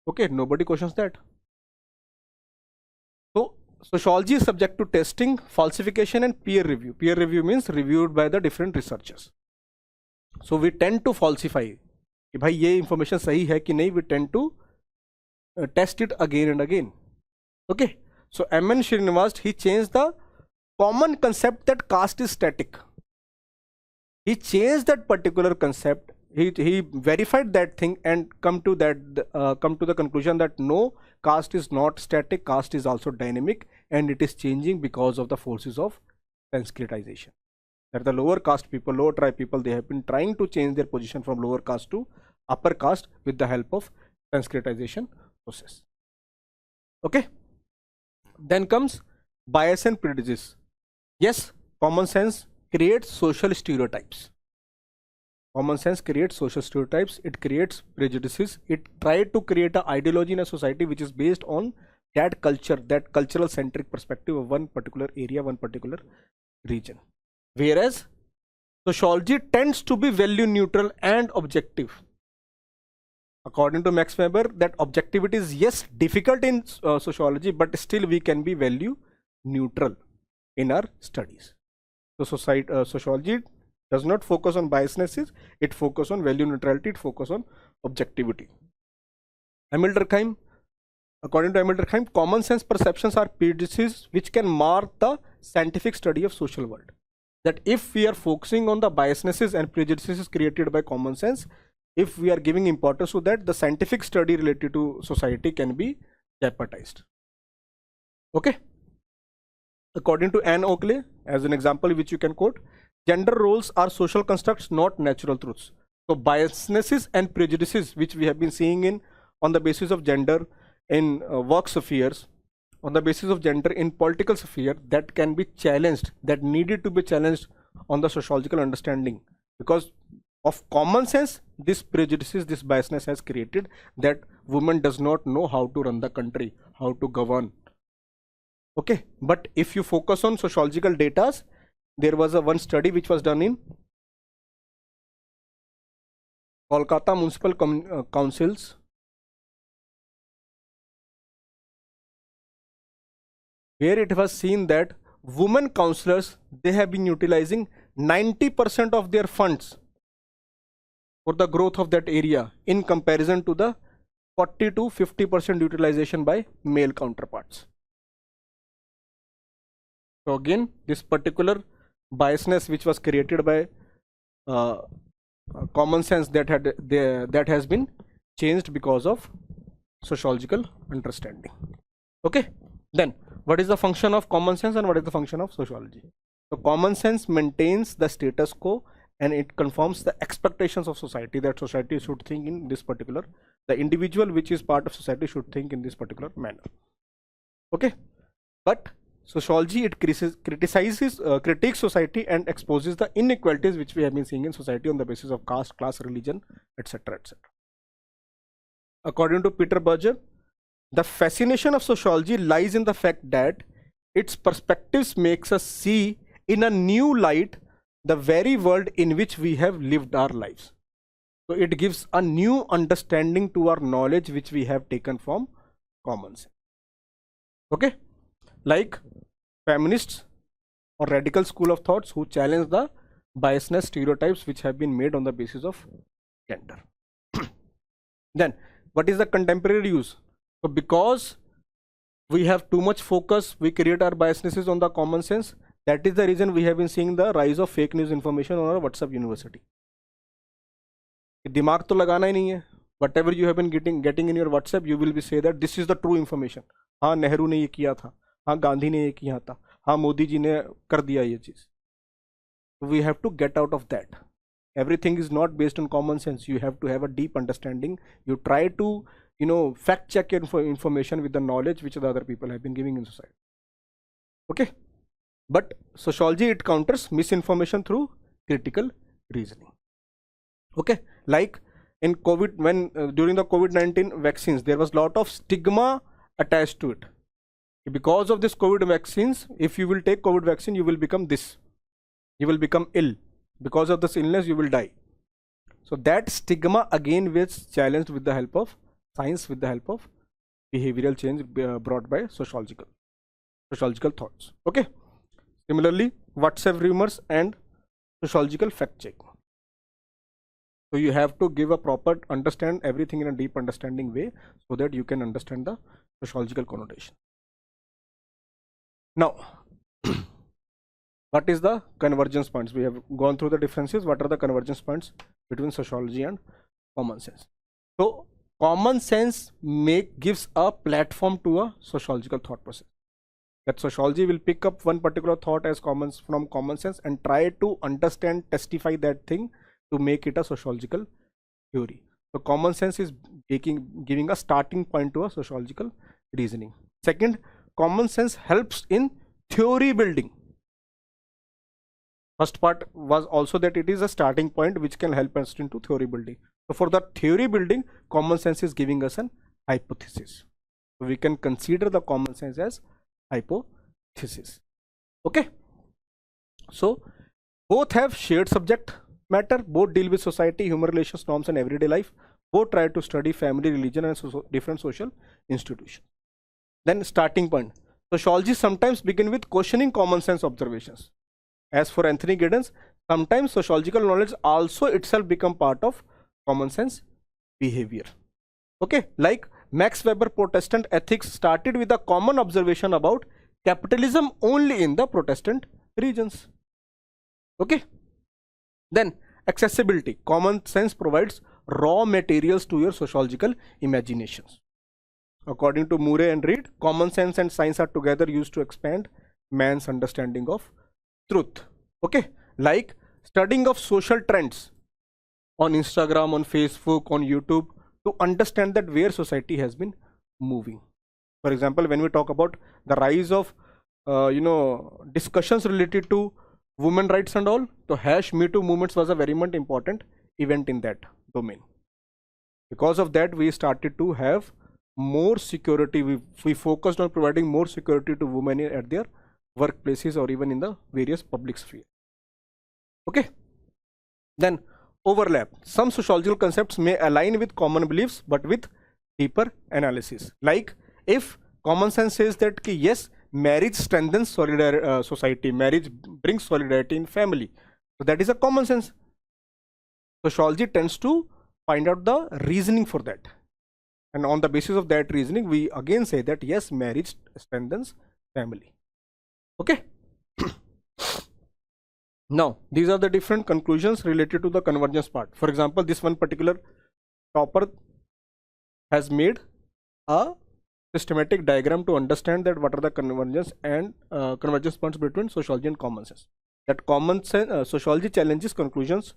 Okay, nobody questions that. So sociology is subject to testing, falsification and peer review. Peer review means reviewed by the different researchers. So we tend to falsify कि भाई ये information सही है कि नहीं. We tend to test it again and again. Okay, so M.N. Srinivas, he changed the common concept that caste is static. He changed that particular concept. He verified that thing and come to the conclusion that no, caste is not static, caste is also dynamic and it is changing because of the forces of Sanskritization. That the lower caste people, lower tribe people, they have been trying to change their position from lower caste to upper caste with the help of Sanskritization process. Okay, then comes bias and prejudice. Yes, common sense creates social stereotypes. Common sense creates social stereotypes, it creates prejudices, it tried to create an ideology in a society which is based on that culture, that cultural centric perspective of one particular area, one particular region. Whereas sociology tends to be value neutral and objective. According to Max Weber, that objectivity is yes difficult in sociology, but still we can be value neutral in our studies. So sociology does not focus on biasnesses, it focuses on value neutrality, it focuses on objectivity. Emil Durkheim, according to Emil Durkheim, common sense perceptions are prejudices which can mar the scientific study of social world. That if we are focusing on the biasnesses and prejudices created by common sense, if we are giving importance to that, the scientific study related to society can be jeopardized. Okay. According to Anne Oakley, as an example which you can quote, gender roles are social constructs, not natural truths. So biasnesses and prejudices which we have been seeing in on the basis of gender in work spheres, on the basis of gender in political sphere, that can be challenged, that needed to be challenged on the sociological understanding, because of common sense this prejudices, this biasness has created that woman does not know how to run the country, how to govern. Okay, but if you focus on sociological data, there was a one study which was done in Kolkata Municipal Councils, where it was seen that women councillors, they have been utilizing 90% of their funds for the growth of that area in comparison to the 40 to 50% utilization by male counterparts. So again, this particular biasness which was created by common sense that has been changed because of sociological understanding. Okay, then what is the function of common sense and what is the function of sociology? So common sense maintains the status quo and it confirms the expectations of society, that society should think in this particular, the individual which is part of society should think in this particular manner. Okay, but sociology, it critiques society and exposes the inequalities which we have been seeing in society on the basis of caste, class, religion, etc., etc. According to Peter Berger, the fascination of sociology lies in the fact that its perspectives makes us see in a new light the very world in which we have lived our lives. So it gives a new understanding to our knowledge which we have taken from common sense. Okay, like feminists or radical school of thoughts who challenge the biasness stereotypes which have been made on the basis of gender. Then what is the contemporary use? So because we have too much focus, we create our biasnesses on the common sense. That is the reason we have been seeing the rise of fake news information on our WhatsApp university. दिमाग तो लगाना ही नहीं है. Whatever you have been getting in your WhatsApp, you will be say that this is the true information. हाँ नेहरू ने ये किया था, हाँ गांधी ने ये किया था, हाँ मोदी जी ने कर दिया ये चीज. We have to get out of that. Everything is not based on common sense. You have to have a deep understanding. You try to, fact check your information with the knowledge which the other people have been giving in society. Okay, but sociology, it counters misinformation through critical reasoning. Okay, like in COVID, when during the COVID-19 vaccines, there was a lot of stigma attached to it. Because of this COVID vaccines, if you will take COVID vaccine, you will become this, you will become ill. Because of this illness, you will die. So that stigma again was challenged with the help of science, with the help of behavioral change brought by sociological thoughts. Okay. Similarly, WhatsApp rumors and sociological fact check. So you have to give a proper understand everything in a deep understanding way so that you can understand the sociological connotation. Now, what is the convergence points? We have gone through the differences. What are the convergence points between sociology and common sense? So common sense gives a platform to a sociological thought process. That sociology will pick up one particular thought as from common sense and try to understand, testify that thing to make it a sociological theory. So common sense is giving a starting point to a sociological reasoning. Second, common sense helps in theory building. First part was also that it is a starting point which can help us into theory building. So for the theory building, common sense is giving us an hypothesis. So we can consider the common sense as hypothesis. Okay. So both have shared subject matter, both deal with society, human relations, norms and everyday life. Both try to study family, religion and different social institutions. Then starting point. Sociology sometimes begin with questioning common sense observations. As for Anthony Giddens, sometimes sociological knowledge also itself become part of common sense behavior. Okay, like Max Weber Protestant ethics started with a common observation about capitalism only in the Protestant regions. Okay, then accessibility. Common sense provides raw materials to your sociological imaginations. According to Murray and Reed, common sense and science are together used to expand man's understanding of truth. Okay, like studying of social trends. on Instagram, on Facebook, on YouTube, to understand that where society has been moving. For example, when we talk about the rise of discussions related to women rights and all, so #Me Too movements was a very much important event in that domain. Because of that, we started to have more security. We focused on providing more security to women at their workplaces or even in the various public sphere. Okay. Then overlap. Some sociological concepts may align with common beliefs, but with deeper analysis. Like if common sense says that yes, marriage strengthens society, marriage brings solidarity in family, so that is a common sense. Sociology tends to find out the reasoning for that, and on the basis of that reasoning, we again say that yes, marriage strengthens family. Okay. Now these are the different conclusions related to the convergence part. For example, this one particular topper has made a systematic diagram to understand that what are the convergence and convergence points between sociology and common sense. That common sense sociology challenges conclusions,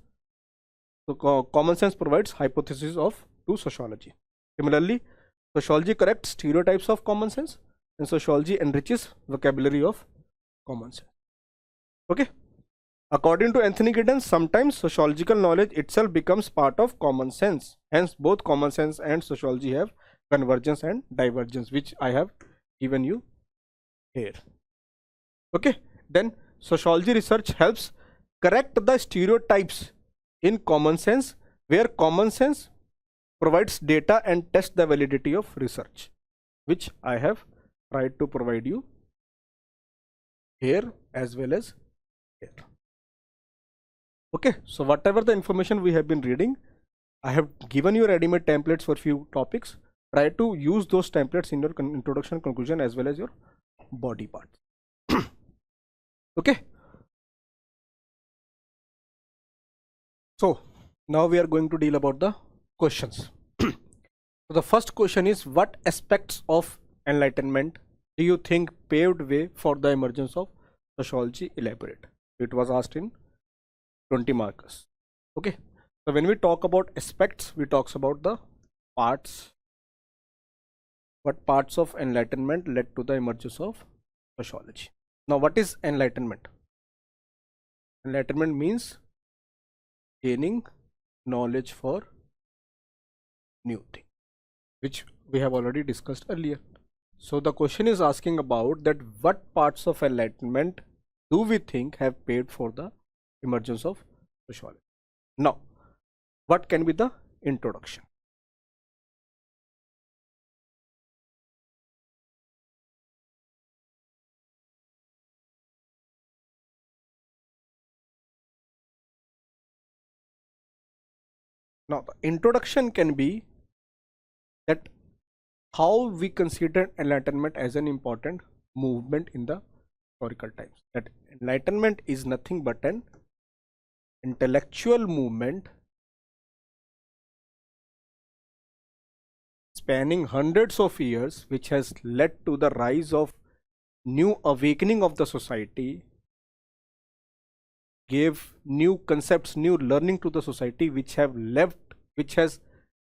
so common sense provides hypothesis of to sociology. Similarly, sociology corrects stereotypes of common sense, and sociology enriches vocabulary of common sense. Okay. According to Anthony Giddens, sometimes sociological knowledge itself becomes part of common sense. Hence, both common sense and sociology have convergence and divergence, which I have given you here. Okay. Then sociology research helps correct the stereotypes in common sense, where common sense provides data and test the validity of research, which I have tried to provide you here as well as here. Okay, so whatever the information we have been reading, I have given you ready-made templates for few topics. Try to use those templates in your introduction, conclusion, as well as your body parts. Okay. So now we are going to deal about the questions. So the first question is, what aspects of Enlightenment do you think paved way for the emergence of sociology? Elaborate. It was asked in 20 markers. Okay. So when we talk about aspects, we talk about the parts. What parts of Enlightenment led to the emergence of sociology? Now, what is Enlightenment? Enlightenment means gaining knowledge for new thing, which we have already discussed earlier. So the question is asking about that what parts of Enlightenment do we think have paid for the emergence of sociology? Now, what can be the introduction? Now, the introduction can be that how we consider Enlightenment as an important movement in the historical times. That Enlightenment is nothing but an intellectual movement spanning hundreds of years, which has led to the rise of new awakening of the society, gave new concepts, new learning to the society, which has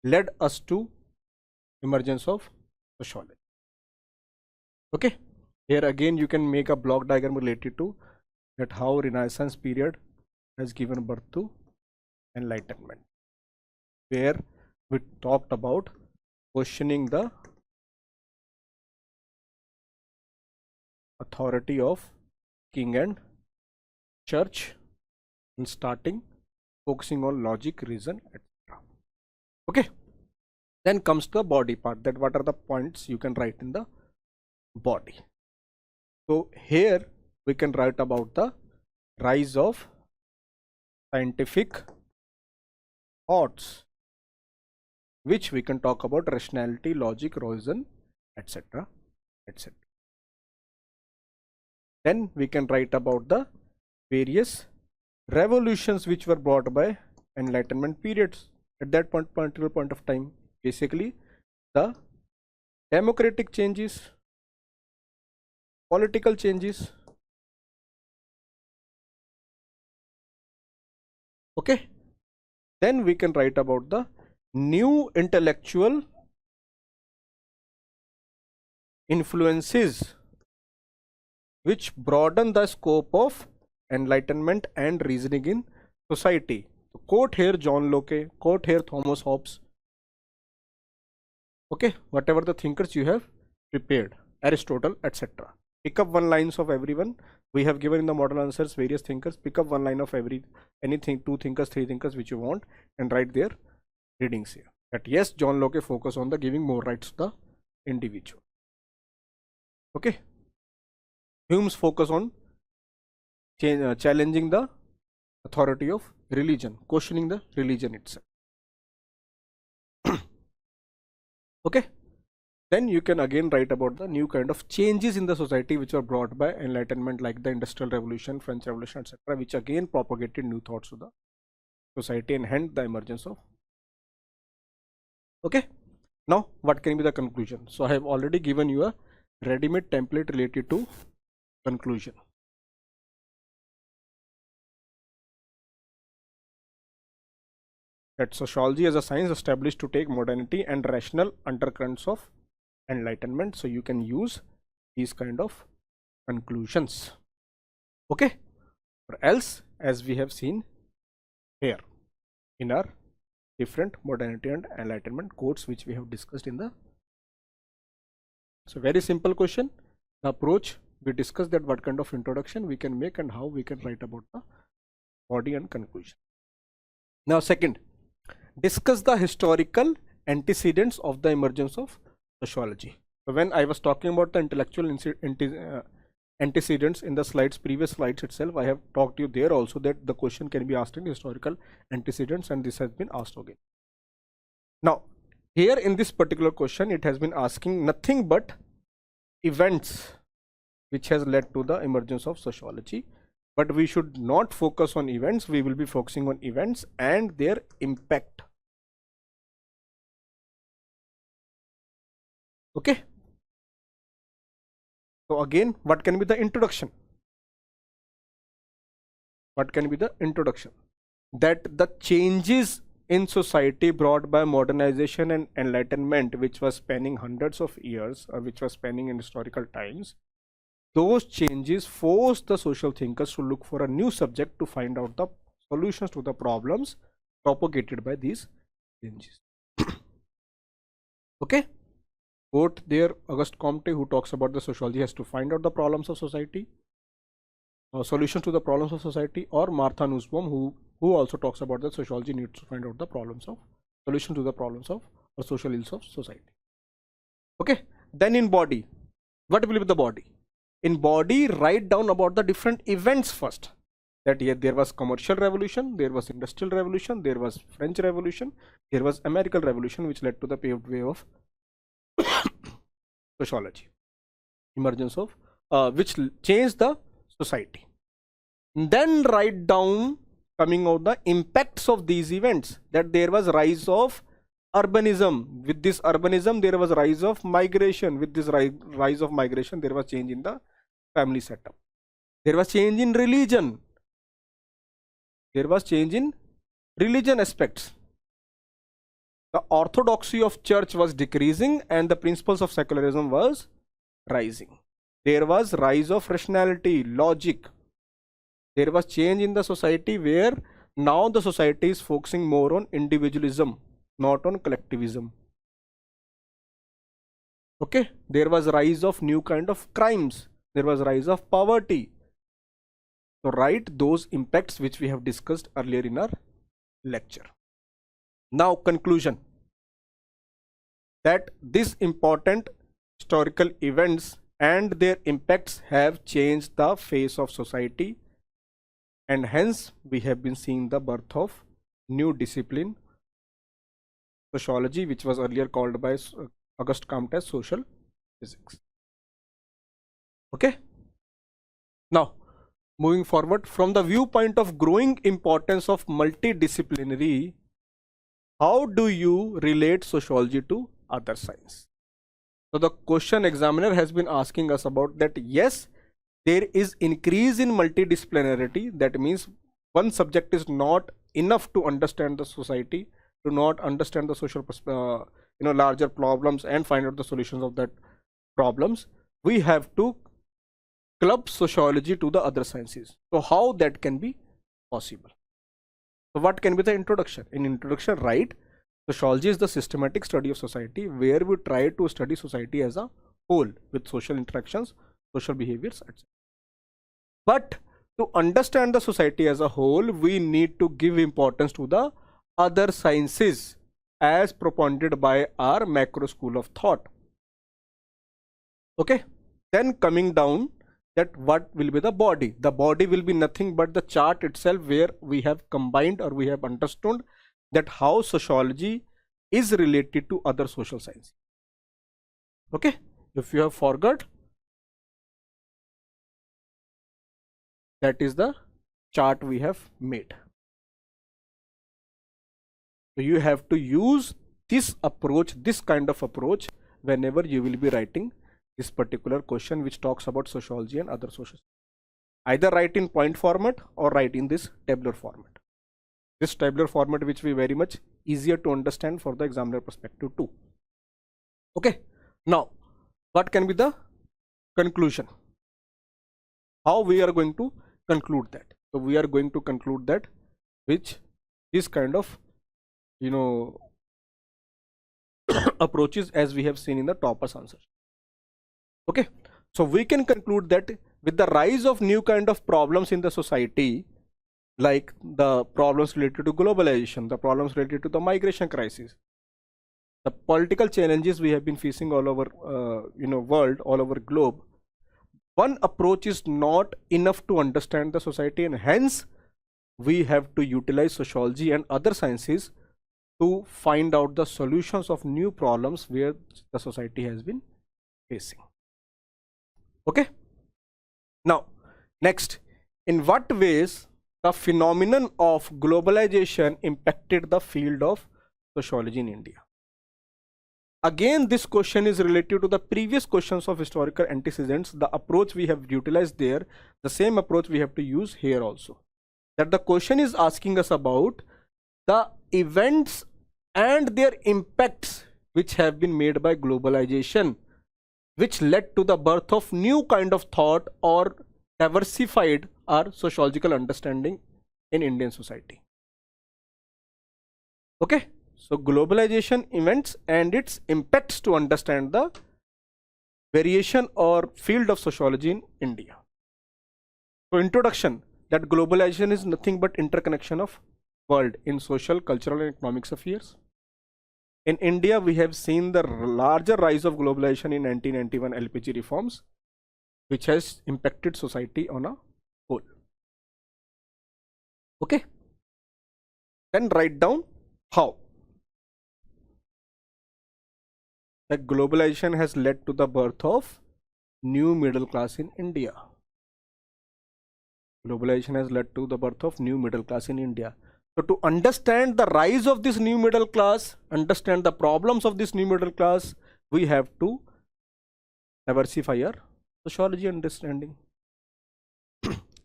led us to emergence of sociology. Okay, here again you can make a block diagram related to that how Renaissance period has given birth to Enlightenment, where we talked about questioning the authority of king and church and starting focusing on logic, reason, etc. Okay. Then comes the body part, that what are the points you can write in the body. So here we can write about the rise of scientific thoughts, which we can talk about rationality, logic, reason, etc., etc. Then we can write about the various revolutions which were brought by Enlightenment periods at that particular point of time. Basically, the democratic changes, political changes. Okay, Then we can write about the new intellectual influences which broaden the scope of enlightenment and reasoning in society. So quote here John Locke, quote here Thomas Hobbes. Okay, whatever the thinkers you have prepared, Aristotle, etc. Pick up one lines of everyone. We have given in the model answers various thinkers. Pick up one line of anything, two thinkers, three thinkers which you want, and write their readings here. That yes, John Locke focus on the giving more rights to the individual. Okay. Hume's focus on challenging the authority of religion, questioning the religion itself. Okay. Then you can again write about the new kind of changes in the society which were brought by enlightenment, like the Industrial Revolution, French Revolution, etc., which again propagated new thoughts to the society and hence the emergence of. Okay. Now what can be the conclusion? So I have already given you a ready-made template related to conclusion. That sociology as a science established to take modernity and rational undercurrents of enlightenment. So you can use these kind of conclusions. Okay. Or else, as we have seen here in our different modernity and enlightenment quotes which we have discussed in the. So very simple question. The approach, we discussed that what kind of introduction we can make and how we can write about the body and conclusion. Now second, discuss the historical antecedents of the emergence of sociology. So when I was talking about the intellectual antecedents in the slides, previous slides itself, I have talked to you there also that the question can be asked in historical antecedents, and this has been asked again. Now here in this particular question, it has been asking nothing but events which has led to the emergence of sociology, but we should not focus on events. We will be focusing on events and their impact. Okay. So again, what can be the introduction? What can be the introduction? That the changes in society brought by modernization and enlightenment, which was spanning hundreds of years, or which was spanning in historical times, those changes forced the social thinkers to look for a new subject to find out the solutions to the problems propagated by these changes. Okay. Quote there Auguste Comte, who talks about the sociology has to find out the problems of society, solutions to the problems of society, or Martha Nussbaum, who also talks about that sociology needs to find out the problems of solution to the problems of or social ills of society. Okay. Then in body, what will be the body? In body, write down about the different events first. That here there was commercial revolution, there was industrial revolution, there was French Revolution, there was American Revolution, which led to the paved way of sociology, emergence of which changed the society. Then write down coming out the impacts of these events, that there was rise of urbanism. With this urbanism, there was rise of migration. With this rise of migration, there was change in the family setup. There was change in religion. There was change in religion aspects. The orthodoxy of church was decreasing and the principles of secularism was rising. There was rise of rationality, logic. There was change in the society where now the society is focusing more on individualism, not on collectivism. Okay. There was rise of new kind of crimes. There was rise of poverty. So write those impacts which we have discussed earlier in our lecture. Now conclusion, that these important historical events and their impacts have changed the face of society, and hence we have been seeing the birth of new discipline, sociology, which was earlier called by Auguste Comte as social physics. Okay. Now moving forward, from the viewpoint of growing importance of multidisciplinary, how do you relate sociology to other science? So the question examiner has been asking us about that. Yes, there is increase in multidisciplinarity. That means one subject is not enough to understand the society, to not understand the social larger problems and find out the solutions of that problems, we have to club sociology to the other sciences. So how that can be possible? So what can be the introduction? In introduction, right, sociology is the systematic study of society where we try to study society as a whole with social interactions, social behaviors, etc. But to understand the society as a whole, we need to give importance to the other sciences as propounded by our macro school of thought. Okay, then coming down, that what will be the body? The body will be nothing but the chart itself, where we have combined or we have understood that how sociology is related to other social sciences. Okay, if you have forgot, that is the chart we have made. So you have to use this approach, this kind of approach, whenever you will be writing this particular question which talks about sociology and other social. Either write in point format or write in this tabular format. This tabular format which will be very much easier to understand for the examiner perspective too. Okay, now what can be the conclusion? How we are going to conclude that? So we are going to conclude that which this kind of approaches as we have seen in the topper's answer. Okay, so we can conclude that with the rise of new kind of problems in the society, like the problems related to globalization, the problems related to the migration crisis, the political challenges we have been facing all over world, all over globe, one approach is not enough to understand the society, and hence we have to utilize sociology and other sciences to find out the solutions of new problems where the society has been facing. Okay, now next, in what ways the phenomenon of globalization impacted the field of sociology in India? Again, this question is related to the previous questions of historical antecedents. The approach we have utilized there, the same approach we have to use here also. That the question is asking us about the events and their impacts which have been made by globalization, which led to the birth of new kind of thought or diversified our sociological understanding in Indian society. Okay, so globalization events and its impacts to understand the variation or field of sociology in India. So introduction, that globalization is nothing but interconnection of world in social, cultural and economic affairs. In India, we have seen the larger rise of globalization in 1991 LPG reforms, which has impacted society on a whole. Okay, then write down how that globalization has led to the birth of new middle class in India. Globalization has led to the birth of new middle class in India. So to understand the rise of this new middle class, understand the problems of this new middle class, we have to diversify our sociology understanding.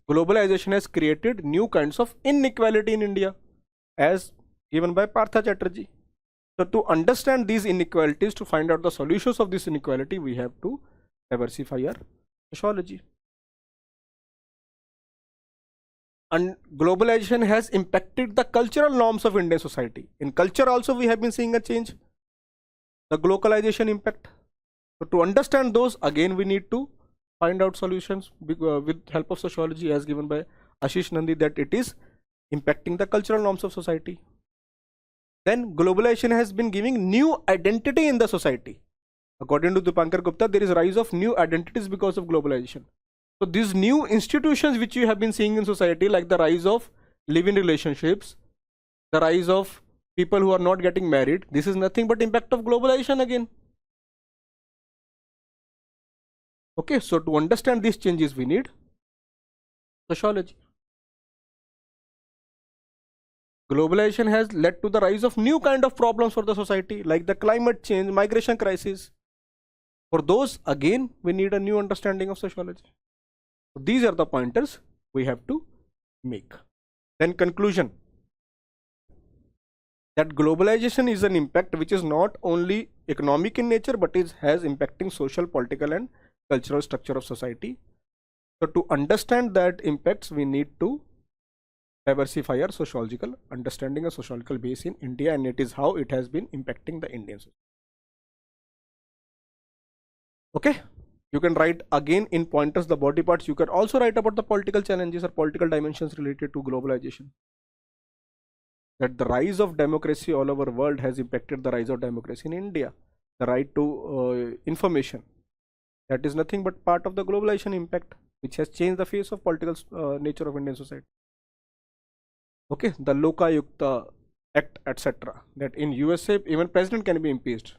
Globalization has created new kinds of inequality in India, as given by Partha Chatterjee. So to understand these inequalities, to find out the solutions of this inequality, we have to diversify our sociology. And globalization has impacted the cultural norms of Indian society. In culture also we have been seeing a change, the globalization impact. So to understand those, again we need to find out solutions with help of sociology, as given by Ashish Nandi, that it is impacting the cultural norms of society. Then globalization has been giving new identity in the society. According to Dipankar Gupta, there is a rise of new identities because of globalization. So these new institutions which you have been seeing in society, like the rise of live-in relationships, the rise of people who are not getting married, this is nothing but impact of globalization again. Okay, so to understand these changes, we need sociology. Globalization has led to the rise of new kind of problems for the society, like the climate change, migration crisis. For those, again, we need a new understanding of sociology. So these are the pointers we have to make. Then conclusion. that globalization is an impact which is not only economic in nature but has impacting social, political and cultural structure of society. So to understand that impacts, we need to diversify our sociological understanding, a sociological base in India, and it is how it has been impacting the Indian society. Okay, you can write again in pointers the body parts. You can also write about the political challenges or political dimensions related to globalization. That the rise of democracy all over the world has impacted the rise of democracy in India. The right to information, that is nothing but part of the globalization impact, which has changed the face of political nature of Indian society. Okay, the Lokayukta Act, etc. That in USA even president can be impeached,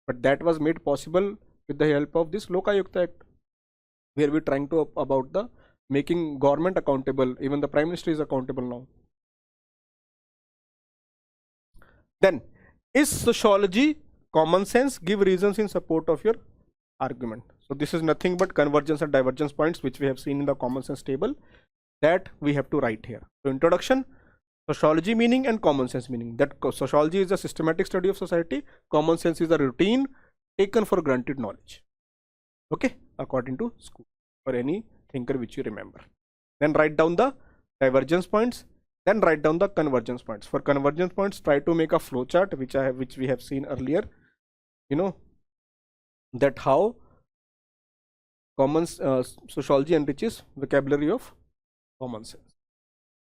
but that was made possible with the help of this Lokayukta Act, where we're trying to about the making government accountable. Even the Prime Minister is accountable now. Then, is sociology common sense? Give reasons in support of your argument. So this is nothing but convergence and divergence points, which we have seen in the common sense table, that we have to write here. So introduction, sociology meaning and common sense meaning. That sociology is a systematic study of society. Common sense is a routine taken for granted knowledge. Okay, according to school or any thinker which you remember. Then write down the divergence points. Then write down the convergence points. For convergence points, try to make a flow chart, which we have seen earlier. You know that how common sociology enriches vocabulary of common sense.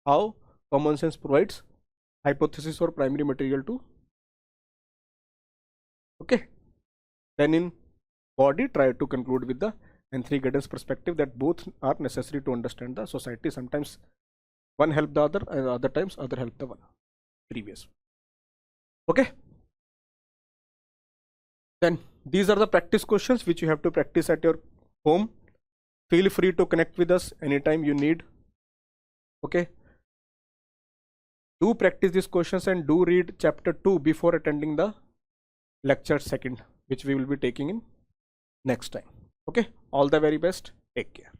How common sense provides hypothesis or primary material to. Okay. Then in body, try to conclude with the N3 guidance perspective, that both are necessary to understand the society. Sometimes one help the other, and other times other help the one previous. Okay. Then these are the practice questions which you have to practice at your home. Feel free to connect with us anytime you need. Okay. Do practice these questions and do read chapter 2 before attending the lecture second, which we will be taking in next time. Okay. All the very best. Take care.